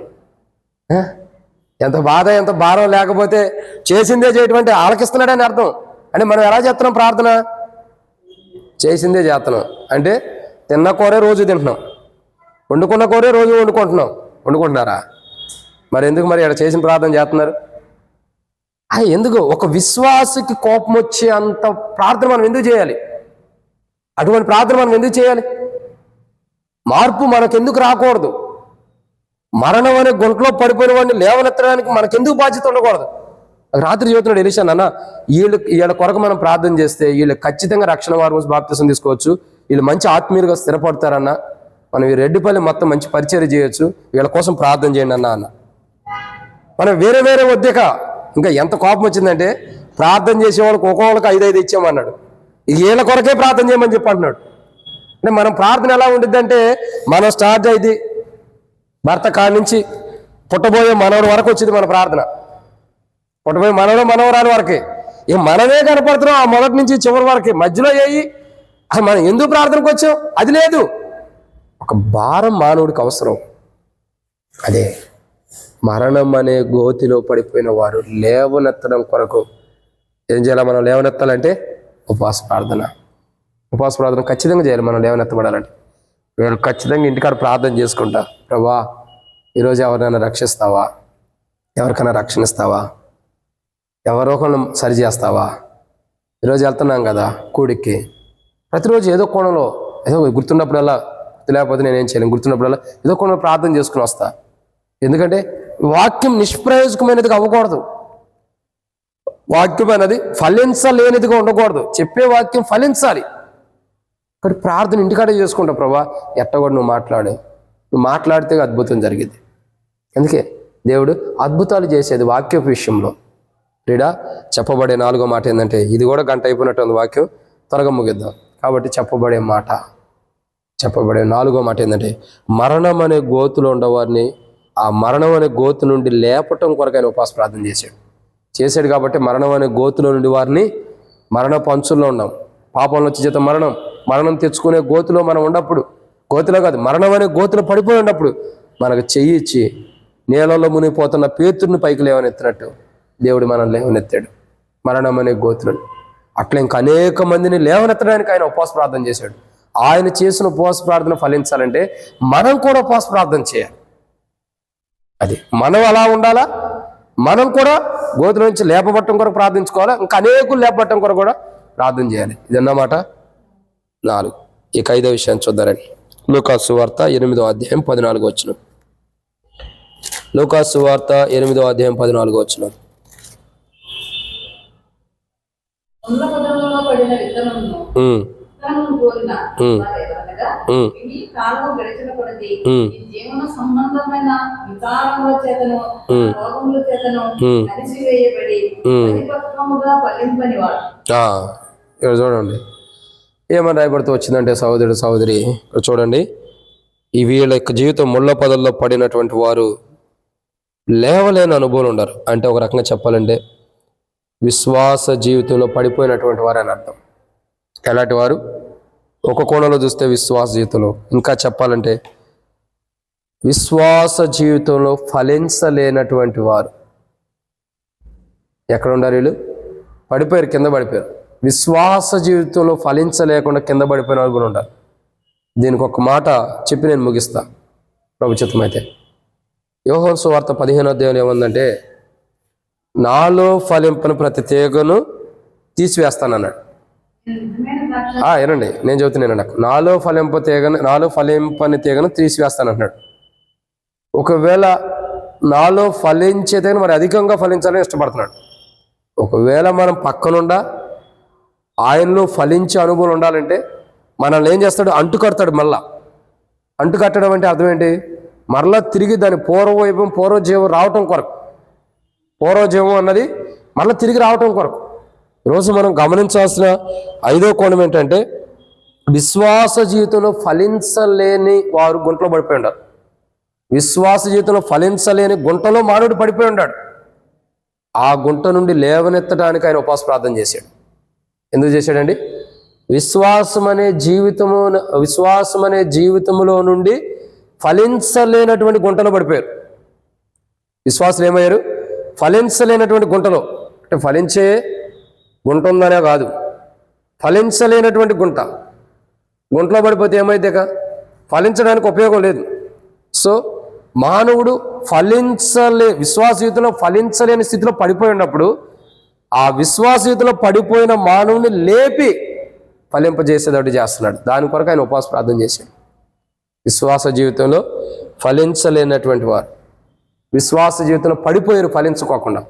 Speaker 1: ఎంత బాధ, ఎంత భారం. లేకపోతే చేసిందే చేయటం అంటే ఆలకిస్తున్నాడని అర్థం. అంటే మనం ఎలా చేస్తున్నాం ప్రార్థన? చేసిందే చేస్తున్నాం అంటే తిన్న కూరే రోజు తింటున్నాం, వండుకున్న కూరే రోజు వండుకుంటున్నారా? మరి ఎందుకు మరి ఇక్కడ చేసిన ప్రార్థన చేస్తున్నారు? ఎందుకు? ఒక విశ్వాసకి కోపం వచ్చే అంత ప్రార్థన మనం ఎందుకు చేయాలి? అటువంటి ప్రార్థన మనం ఎందుకు చేయాలి? మార్పు మనకెందుకు రాకూడదు? మరణం అనే గుంటలో పడిపోయిన వాడిని లేవనెత్తడానికి మనకెందుకు బాధ్యత ఉండకూడదు? రాత్రి చెబుతున్నాడు ఎలీషా, అన్న వీళ్ళ కొరకు మనం ప్రార్థన చేస్తే వీళ్ళు ఖచ్చితంగా రక్షణ మార్గం బాప్తిసం తీసుకోవచ్చు, వీళ్ళు మంచి ఆత్మీయులుగా స్థిరపడతారన్న, మనం ఈ రెడ్డిపల్లి మొత్తం మంచి పరిచర్య చేయొచ్చు, వీళ్ళ కోసం ప్రార్థన చేయండి అన్న. మనం వేరే వద్దేక ఇంకా ఎంత కోపం వచ్చిందంటే ప్రార్థన చేసేవాళ్ళకి ఒక్కొక్కరికి 5 ఇచ్చామన్నాడు. వీళ్ళ కొరకే ప్రార్థన చేయమని చెప్పి అంటున్నాడు. అంటే మనం ప్రార్థన ఎలా ఉంటుంది అంటే, మనం స్టార్ట్ అయింది భర్త కాడి నుంచి పుట్టబోయే మనవడి వరకు వచ్చింది మన ప్రార్థన. పుట్టబోయే మనవరాలి వరకే మనమే కనపడుతున్నాం. ఆ మొదటి నుంచి చివరి వరకే మధ్యలో అసలు మనం ఎందుకు ప్రార్థనకు వచ్చాం అది లేదు. ఒక భారం మానవుడికి అవసరం. అదే మరణం అనే గోతిలో పడిపోయిన వారు లేవనెత్తడం కొరకు ఏం చేయాలి? మనం లేవనెత్తాలంటే ఉపవాస ప్రార్థన ఖచ్చితంగా చేయాలి. మనం లేవనెత్తబడాలంటే నేను ఖచ్చితంగా ఇంటికాడ ప్రార్థన చేసుకుంటా, ప్రభా ఈరోజు ఎవరినైనా రక్షిస్తావా, ఎవరికైనా రక్షణ ఇస్తావా, ఎవరో ఒకరిని సరి చేస్తావా? ఈరోజు వెళ్తున్నాం కదా కూడికి, ప్రతిరోజు ఏదో కోణంలో ఏదో గుర్తున్నప్పుడల్లా, లేకపోతే నేనేం చేయలేను, గుర్తున్నప్పుడల్లా ఏదో కోణంలో ప్రార్థన చేసుకుని వస్తా. ఎందుకంటే వాక్యం నిష్ప్రయోజకమైనదిగా అవ్వకూడదు. వాక్యం అనేది ఫలించలేనిదిగా ఉండకూడదు. చెప్పే వాక్యం ఫలించాలి. ఇక్కడ ప్రార్థన ఇంటికాడే చేసుకుంటావు. ప్రభా ఎట్టగొడు నువ్వు మాట్లాడితే అద్భుతం జరిగింది. అందుకే దేవుడు అద్భుతాలు చేసేది వాక్య విషయంలో. రీడా చెప్పబడే 4వ మాట ఏంటంటే, ఇది కూడా గంట అయిపోయినట్టు ఉంది, వాక్యం త్వరగా ముగిద్దాం కాబట్టి చెప్పబడే 4వ మాట ఏంటంటే, మరణం అనే గోతులో ఉండవారిని ఆ మరణం అనే గోతు నుండి లేపటం కొరకు ఆయన ఉపవాస ప్రార్థన చేశాడు కాబట్టి మరణం అనే గోతులో నుండి వారిని, మరణ పంచుల్లో ఉన్నాం, పాపంలో వచ్చి చేత మరణం తెచ్చుకునే గోతులో మనం ఉన్నప్పుడు, గోతులో కాదు మరణం అనే గోతులో పడిపోయి ఉన్నప్పుడు మనకు చెయ్యి ఇచ్చి నీళ్ళలో మునిగిపోతున్న పేతుర్ని పైకి లేవనెత్తినట్టు దేవుడు మనల్ని లేవనెత్తాడు మరణం అనే గోతులను. అట్లా ఇంకా అనేక మందిని లేవనెత్తడానికి ఆయన ఉపవాస ప్రార్థన చేశాడు. ఆయన చేసిన ఉపవాస ప్రార్థన ఫలించాలంటే మనం కూడా ఉపవాస ప్రార్థన చేయాలి. అది మనం అలా ఉండాలా, మనం కూడా గోతుల నుంచి లేపబట్టం కొరకు ప్రార్థించుకోవాలా, ఇంకా అనేకులు లేపబట్టం కొరకు కూడా ప్రార్థన చేయాలి. ఇదన్నమాట 4. ఇక 5వ విషయాన్ని చూద్దారండి. లూకాసు సువార్త 8వ అధ్యాయం 14వ వచనం. లూకాసు సువార్త 8వ అధ్యాయం 14వ వచనం. ఇక్కడ చూడండి ఏమని రాయబడుతూ వచ్చిందంటే, సహోదరి ఇక్కడ చూడండి, ఈ వీళ్ళ యొక్క జీవితం ముళ్ళ పొదల్లో పడినటువంటి వారు లేవలేని అనుభవాలు ఉన్నారు. అంటే ఒక రకంగా చెప్పాలంటే విశ్వాస జీవితంలో పడిపోయినటువంటి వారు అని అర్థం. ఎలాంటి వారు? ఒక కోణంలో చూస్తే విశ్వాస జీవితంలో, ఇంకా చెప్పాలంటే విశ్వాస జీవితంలో ఫలించలేనటువంటి వారు. ఎక్కడ ఉండారు వీళ్ళు? పడిపోయారు, కింద పడిపోయారు. విశ్వాస జీవితంలో ఫలించలేకుండా కింద పడిపోయిన వారు కూడా ఉంటారు. దీనికి ఒక మాట చెప్పి నేను ముగిస్తా ప్రభుచితమైతే. యోహాను సువార్త 15వ అధ్యాయంలో ఏముందంటే, నాలో ఫలింపని ప్రతి తీగను తీసివేస్తానన్నాడు. ఏనండి నేను చెబుతున్నాను, నాలో ఫలింపని తీగను తీసివేస్తానంటున్నాడు. ఒకవేళ నాలో ఫలించేదే మరి అధికంగా ఫలించాలని ఇష్టపడుతున్నాడు. ఒకవేళ మనం పక్కనుండా ఆయనలో ఫలించే అనుభవం ఉండాలంటే మనల్ని ఏం చేస్తాడు? అంటుకడతాడు. మళ్ళా అంటుకట్టడం అంటే అర్థం ఏంటి? మరలా తిరిగి దాని పూర్వవైభవం పూర్వజీవం రావటం కొరకు, పూర్వజీవం అన్నది మళ్ళీ తిరిగి రావటం కొరకు. ఈరోజు మనం గమనించాల్సిన 5వ కోణం ఏంటంటే, విశ్వాస జీవితంలో ఫలించలేని వారు గుంటలో పడిపోయి ఉన్నారు. విశ్వాస జీవితంలో ఫలించలేని గుంటలో మానవుడు పడిపోయి ఉన్నాడు. ఆ గుంట నుండి లేవనెత్తడానికి ఆయన ఉపవాస ప్రార్థన చేశాడు. ఎందుకు చేశాడండి? విశ్వాసం అనే జీవితములో నుండి ఫలించలేనటువంటి గుంటలో పడిపోయారు. విశ్వాసులు ఏమయ్యారు? ఫలించలేనటువంటి గుంటలో. అంటే ఫలించే గుంట ఉందనే కాదు, ఫలించలేనటువంటి గుంటలో పడిపోతే ఏమైతే ఫలించడానికి ఉపయోగం లేదు. సో మానవుడు విశ్వాస జీవితంలో ఫలించలేని స్థితిలో పడిపోయి ఉన్నప్పుడు ఆ విశ్వాస జీవితంలో పడిపోయిన మానవుని లేపి ఫలింపజేసేటట్టు చేస్తున్నాడు. దాని కొరకు ఆయన ఉపవాస ప్రార్థన చేశాడు. విశ్వాస జీవితంలో ఫలించలేనటువంటి వారు, విశ్వాస జీవితంలో పడిపోయారు ఫలించుకోకుండా.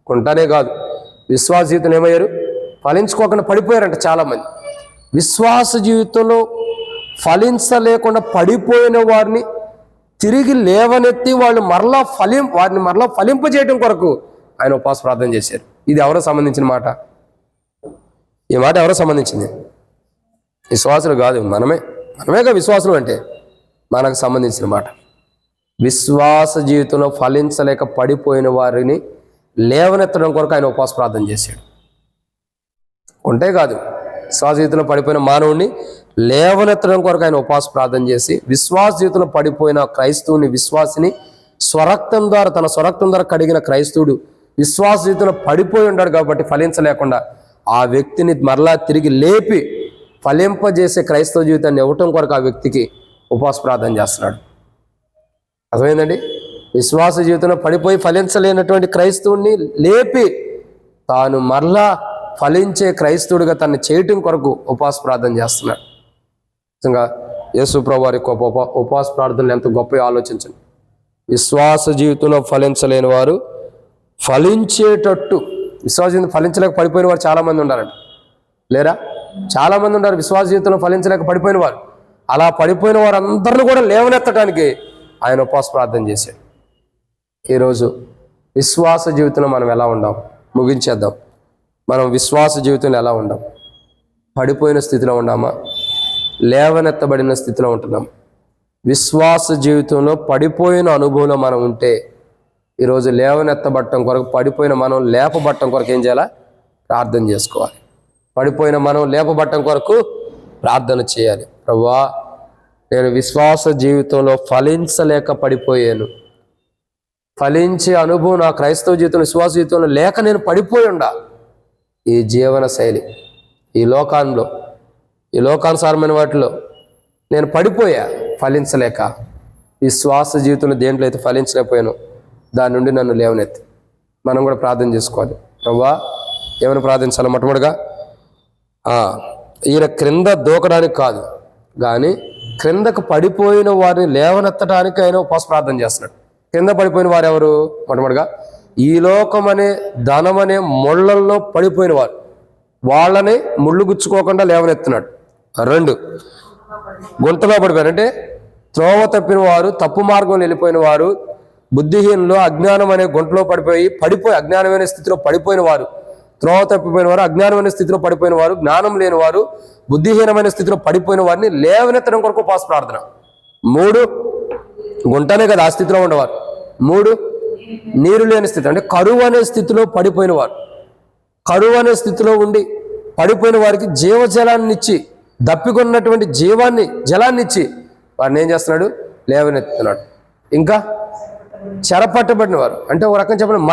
Speaker 1: కొంటానే కాదు, విశ్వాస జీవితం ఏమయ్యారు? ఫలించుకోకుండా పడిపోయారంట చాలామంది. విశ్వాస జీవితంలో ఫలించలేకుండా పడిపోయిన వారిని తిరిగి లేవనెత్తి వారిని మరలా ఫలింపజేయడం కొరకు ఆయన ఉపవాస ప్రార్థన చేశారు. ఇది ఎవరో సంబంధించిన మాట? ఈ మాట ఎవరో సంబంధించింది? విశ్వాసులు కాదు, మనమేగా విశ్వాసులు అంటే మనకు సంబంధించిన మాట. విశ్వాస జీవితంలో ఫలించలేక పడిపోయిన వారిని లేవనెత్తడం కొరకు ఆయన ఉపవాస ప్రార్థన చేశాడు. కొంటే కాదు, విశ్వాస జీవితంలో పడిపోయిన మానవుడిని లేవనెత్తడం కొరకు ఆయన ఉపవాస ప్రార్థన చేసి, విశ్వాస జీవితంలో పడిపోయిన క్రైస్తవుని, విశ్వాసిని తన స్వరక్తం ద్వారా కడిగిన క్రైస్తవుడు విశ్వాస జీవితంలో పడిపోయి ఉన్నాడు కాబట్టి ఫలించలేకుండా ఆ వ్యక్తిని మరలా తిరిగి లేపి ఫలింపజేసే క్రైస్తవ జీవితాన్ని ఇవ్వటం కొరకు ఆ వ్యక్తికి ఉపవాస ప్రార్థన చేస్తున్నాడు. అర్థమైందండి? విశ్వాస జీవితంలో పడిపోయి ఫలించలేనటువంటి క్రైస్తవుని లేపి తాను మరలా ఫలించే క్రైస్తవుడిగా తను చేయటం కొరకు ఉపవాస ప్రార్థన చేస్తున్నాడు. నిజంగా యేసు ప్రభువు వారి ఉపవాస ప్రార్థనలు ఎంత గొప్పగా ఆలోచించండి. విశ్వాస జీవితంలో ఫలించలేని వారు ఫలించేటట్టు, విశ్వాస జీవితం ఫలించలేక పడిపోయిన వారు చాలామంది ఉన్నారండి, లేరా? చాలామంది ఉన్నారు విశ్వాస జీవితంలో ఫలించలేక పడిపోయిన వారు. అలా పడిపోయిన వారందరిని కూడా లేవనెత్తడానికి ఆయన ఉపవాస ప్రార్థన చేశాడు. ఈరోజు విశ్వాస జీవితంలో మనం ఎలా ఉండాం? ముగించేద్దాం. మనం విశ్వాస జీవితంలో ఎలా ఉండాం? పడిపోయిన స్థితిలో ఉన్నామా? లేవనెత్తబడిన స్థితిలో ఉంటున్నాం? విశ్వాస జీవితంలో పడిపోయిన అనుభవంలో మనం ఉంటే ఈరోజు లేవనెత్తబట్టం కొరకు, పడిపోయిన మనం లేపబట్టం కొరకు ఏం చేయాలా? ప్రార్థన చేసుకోవాలి. పడిపోయిన మనం లేపబట్టం కొరకు ప్రార్థన చేయాలి. ప్రభువా, నేను విశ్వాస జీవితంలో ఫలించలేక పడిపోయాను. ఫలించే అనుభవం నా క్రైస్తవ జీవితంలో, విశ్వాస జీవితంలో లేక నేను పడిపోయి ఉండా. ఈ జీవన శైలి, ఈ లోకానుసారమైన వాటిలో నేను పడిపోయా ఫలించలేక. విశ్వాస జీవితంలో దేంట్లో అయితే ఫలించలేకపోయాను దాని నుండి నన్ను లేవనెత్తి. మనం కూడా ప్రార్థన చేసుకోవాలి. ప్రభువా, ఏమైనా ప్రార్థించాలి? మొట్టమొదటిగా ఈయన క్రింద దూకడానికి కాదు కానీ క్రిందకు పడిపోయిన వారిని లేవనెత్తడానికి ఆయన ఉపవాస ప్రార్థన చేస్తున్నాడు. కింద పడిపోయిన వారు ఎవరు? మొట్టమొదటిగా ఈ లోకం అనే ధనం అనే ముళ్ళల్లో పడిపోయిన వారు, వాళ్ళని ముళ్ళు గుచ్చుకోకుండా లేవనెత్తున్నాడు. 2, గుంటలో పడిపోయారు అంటే త్రోవ తప్పిన వారు, తప్పు మార్గంలో వెళ్ళిపోయిన వారు, బుద్ధిహీనులు, అజ్ఞానం అనే గుంటలో పడిపోయి అజ్ఞానమైన స్థితిలో పడిపోయిన వారు, త్రోవ తప్పిపోయిన వారు, అజ్ఞానమైన స్థితిలో పడిపోయిన వారు, జ్ఞానం లేని వారు, బుద్ధిహీనమైన స్థితిలో పడిపోయిన వారిని లేవనెత్తడం కొరకు ఉపవాస ప్రార్థన. 3, గుంటనే కదా ఆ స్థితిలో ఉండేవారు. 3, నీరు లేని స్థితి అంటే కరువు అనే స్థితిలో పడిపోయిన వారు. కరువు అనే స్థితిలో ఉండి పడిపోయిన వారికి జీవజలాన్ని ఇచ్చి, దప్పికొన్నటువంటి జలాన్ని ఇచ్చి వారిని ఏం చేస్తున్నాడు? లేవనెత్తుతున్నాడు. ఇంకా చెరపట్టబడిన వారు అంటే ఒక రకం చెప్పండి,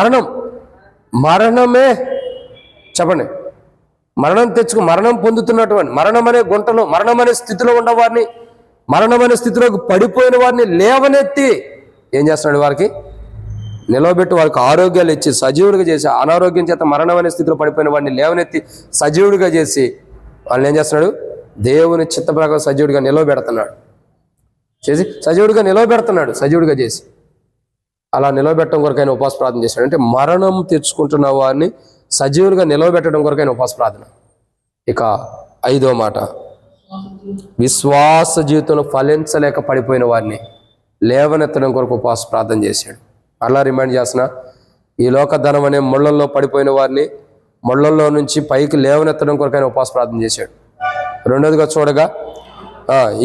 Speaker 1: మరణమే చెప్పండి, మరణం పొందుతున్నటువంటి, మరణం అనే గుంటలో, మరణం అనే స్థితిలో ఉన్నవారిని, మరణం అనే స్థితిలోకి పడిపోయిన వారిని లేవనెత్తి ఏం చేస్తున్నాడు? వారికి నిలవబెట్టి వారికి ఆరోగ్యాలు ఇచ్చి సజీవుడిగా చేసి, అనారోగ్యం చేత మరణం అనే స్థితిలో పడిపోయిన వాడిని లేవనెత్తి సజీవుడిగా చేసి వాళ్ళని ఏం చేస్తున్నాడు? దేవుని చిత్త ప్రకారం సజీవుడిగా నిలవబెడుతున్నాడు. సజీవుడిగా చేసి అలా నిలవబెట్టడం కొరకు ఆయన ఉపవాస ప్రార్థన చేశాడు. అంటే మరణం తెచ్చుకుంటున్న వారిని సజీవులుగా నిలవబెట్టడం కొరకు ఆయన ఉపవాస ప్రార్థన. ఇక 5వ మాట, విశ్వాస జీవితంలో ఫలించలేక పడిపోయిన వారిని లేవనెత్తడం కొరకు ఉపవాస ప్రార్థన చేశాడు. అలా రిమైండ్ చేస్తున్నా, ఈ లోక ధనం అనే ముళ్ళల్లో పడిపోయిన వారిని ముళ్ళల్లో నుంచి పైకి లేవనెత్తడం కొరకు ఆయన ఉపవాస ప్రార్థన చేశాడు. రెండోదిగా చూడగా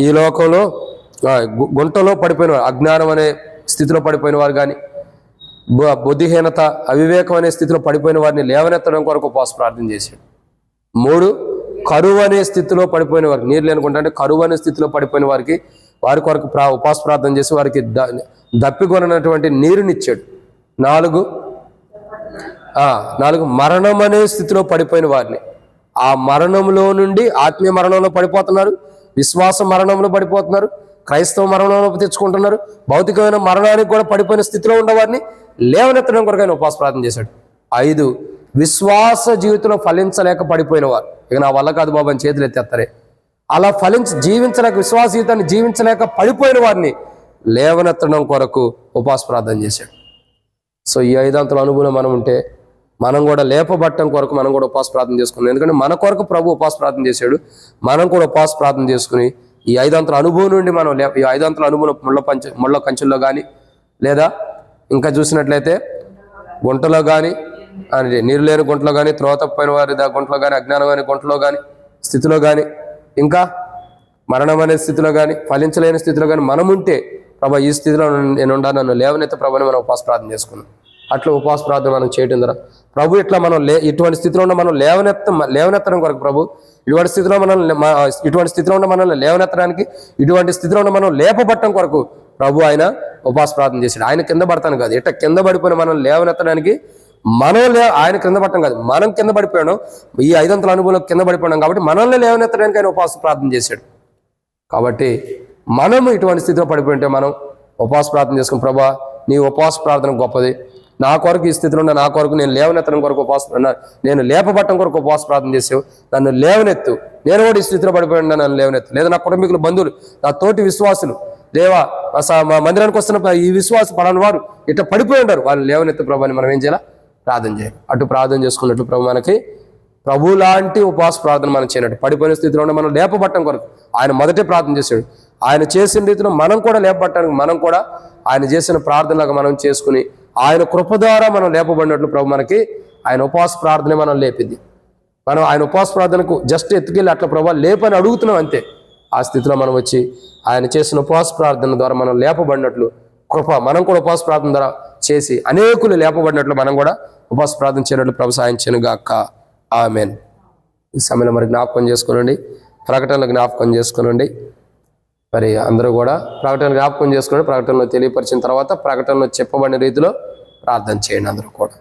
Speaker 1: ఈ లోకంలో గుంటలో పడిపోయిన వారు, అజ్ఞానం అనే స్థితిలో పడిపోయిన వారు కానీ, బుద్ధిహీనత అవివేకం అనే స్థితిలో పడిపోయిన వారిని లేవనెత్తడం కొరకు ఉపవాస ప్రార్థన చేశాడు. 3, కరువు అనే స్థితిలో పడిపోయిన వారికి, నీరు లేనుకుంటా అంటే కరువు అనే స్థితిలో పడిపోయిన వారికి వారి కొరకు ఉపవాస ప్రార్థన చేసి వారికి దప్పికొనటువంటి నీరునిచ్చాడు. 4 మరణం అనే స్థితిలో పడిపోయిన వారిని, ఆ మరణంలో నుండి ఆత్మీయ మరణంలో పడిపోతున్నారు, విశ్వాస మరణంలో పడిపోతున్నారు, క్రైస్తవ మరణంలో తెచ్చుకుంటున్నారు, భౌతికమైన మరణానికి కూడా పడిపోయిన స్థితిలో ఉన్నవారిని లేవనెత్తడం కొరకు ఆయన ఉపవాస ప్రార్థన చేశాడు. 5, విశ్వాస జీవితంలో ఫలించలేక పడిపోయిన వారు, ఇక నా వల్ల కాదు బాబు అని చేతులు ఎత్తేస్తారే, అలా జీవించలేక, విశ్వాస జీవితాన్ని జీవించలేక పడిపోయిన వారిని లేవనెత్తడం కొరకు ఉపవాస ప్రార్థన చేశాడు. సో ఈ 5 అంతల అనుభవం మనం ఉంటే మనం కూడా లేపబట్టడం కొరకు మనం కూడా ఉపవాస ప్రార్థన చేసుకున్నాం. ఎందుకంటే మన కొరకు ప్రభు ఉపవాస ప్రార్థన చేశాడు. మనం కూడా ఉపవాస ప్రార్థన చేసుకుని ఈ 5 అంతల అనుభవం నుండి మనం ఈ 5 అంతల అనుభవం ముళ్ళ కంచెల్లో కానీ, లేదా ఇంకా చూసినట్లయితే గుంటలో కానీ, నీరు లేని గుంటలో కానీ, త్రోవ తప్పిపోయిన వారి గుంటలో కానీ, అజ్ఞానం అనే గుంటలో కానీ స్థితిలో కానీ, ఇంకా మరణం అనే స్థితిలో కానీ, ఫలించలేని స్థితిలో కానీ మనం ఉంటే, ప్రభా ఈ స్థితిలో నేను ఉండా, నన్ను లేవనెత్త ప్రభుని మనం ఉపవాస ప్రార్థన చేసుకున్నాం. అట్లా ఉపవాస ప్రార్థన మనం చేయడం ద్వారా ప్రభు ఇట్లా మనం ఇటువంటి స్థితిలో ఉన్న మనం లేవనెత్తడం కొరకు ప్రభు ఇటువంటి స్థితిలో ఉన్న మనల్ని లేవనెత్తడానికి, ఇటువంటి స్థితిలో ఉన్న మనం లేపబట్టడం కొరకు ప్రభు ఆయన ఉపవాస ప్రార్థన చేశాడు. ఆయన కింద పడతాను కాదు, ఇట్లా కింద పడిపోయిన మనం లేవనెత్తడానికి ఆయన కింద పట్టడం కాదు, మనం కింద పడిపోయాం. ఈ 5 అంతల అనుభవంలో కింద పడిపోయాం కాబట్టి మనల్ని లేవనెత్తడానికి ఆయన ఉపవాస ప్రార్థన చేశాడు. కాబట్టి మనం ఇటువంటి స్థితిలో పడిపోయింటే మనం ఉపవాస ప్రార్థన చేసుకుని, ప్రభా నీ ఉపవాస ప్రార్థన గొప్పది, నా కొరకు ఈ స్థితిలో ఉన్న నా కొరకు నేను లేవనెత్తడం కొరకు నేను లేపబట్టడం కొరకు ఉపవాస ప్రార్థన చేసావు, నన్ను లేవనెత్తు, నేను కూడా ఈ స్థితిలో పడిపోయినా నన్ను లేవనెత్తు. లేదా నా కుటుంబీకులు, బంధువులు, నా తోటి విశ్వాసులు, దేవా మా మందిరానికి వస్తున్న ఈ విశ్వాస పలాని వారు ఇట్లా పడిపోయి ఉంటారు, వాళ్ళని లేవనెత్తు ప్రభు అని మనం ఏం చేయాలి? ప్రార్థన చేయాలి. అటు ప్రార్థన చేసుకున్నట్లు ప్రభు మనకి ప్రభు లాంటి ఉపవాస ప్రార్థన మనం చేయనట్టు పడిపోయిన స్థితిలో ఉన్న మనం లేపబట్టడం కొరకు ఆయన మొదటే ప్రార్థన చేశాడు. ఆయన చేసిన రీతిలో మనం కూడా లేపబట్టడానికి మనం కూడా ఆయన చేసిన ప్రార్థనలాగా మనం చేసుకుని ఆయన కృప ద్వారా మనం లేపబడినట్లు ప్రభు మనకి ఆయన ఉపవాస ప్రార్థన మనం లేపింది. మనం ఆయన ఉపవాస ప్రార్థనకు జస్ట్ ఎత్తుకెళ్ళి అట్లా ప్రభు లేపని అడుగుతున్నాం అంతే. ఆ స్థితిలో మనం వచ్చి ఆయన చేసిన ఉపవాస ప్రార్థన ద్వారా మనం లేపబడినట్లు కృప మనం కూడా ఉపవాస ప్రార్థన ద్వారా చేసి అనేకులు లేపబడినట్లు మనం కూడా ఉపవాస ప్రార్థన చేయనట్లు ప్రభు సాయం చేయనుగాక. ఆమేన్. ఈ సమయంలో మరి జ్ఞాపకం చేసుకోనండి, ప్రకటనలు జ్ఞాపకం చేసుకోనండి. మరి అందరూ కూడా ప్రకటనలు జ్ఞాపకం చేసుకోండి. ప్రకటనలో తెలియపరిచిన తర్వాత ప్రకటనలో చెప్పబడిన రీతిలో ప్రార్థన చేయండి అందరూ కూడా.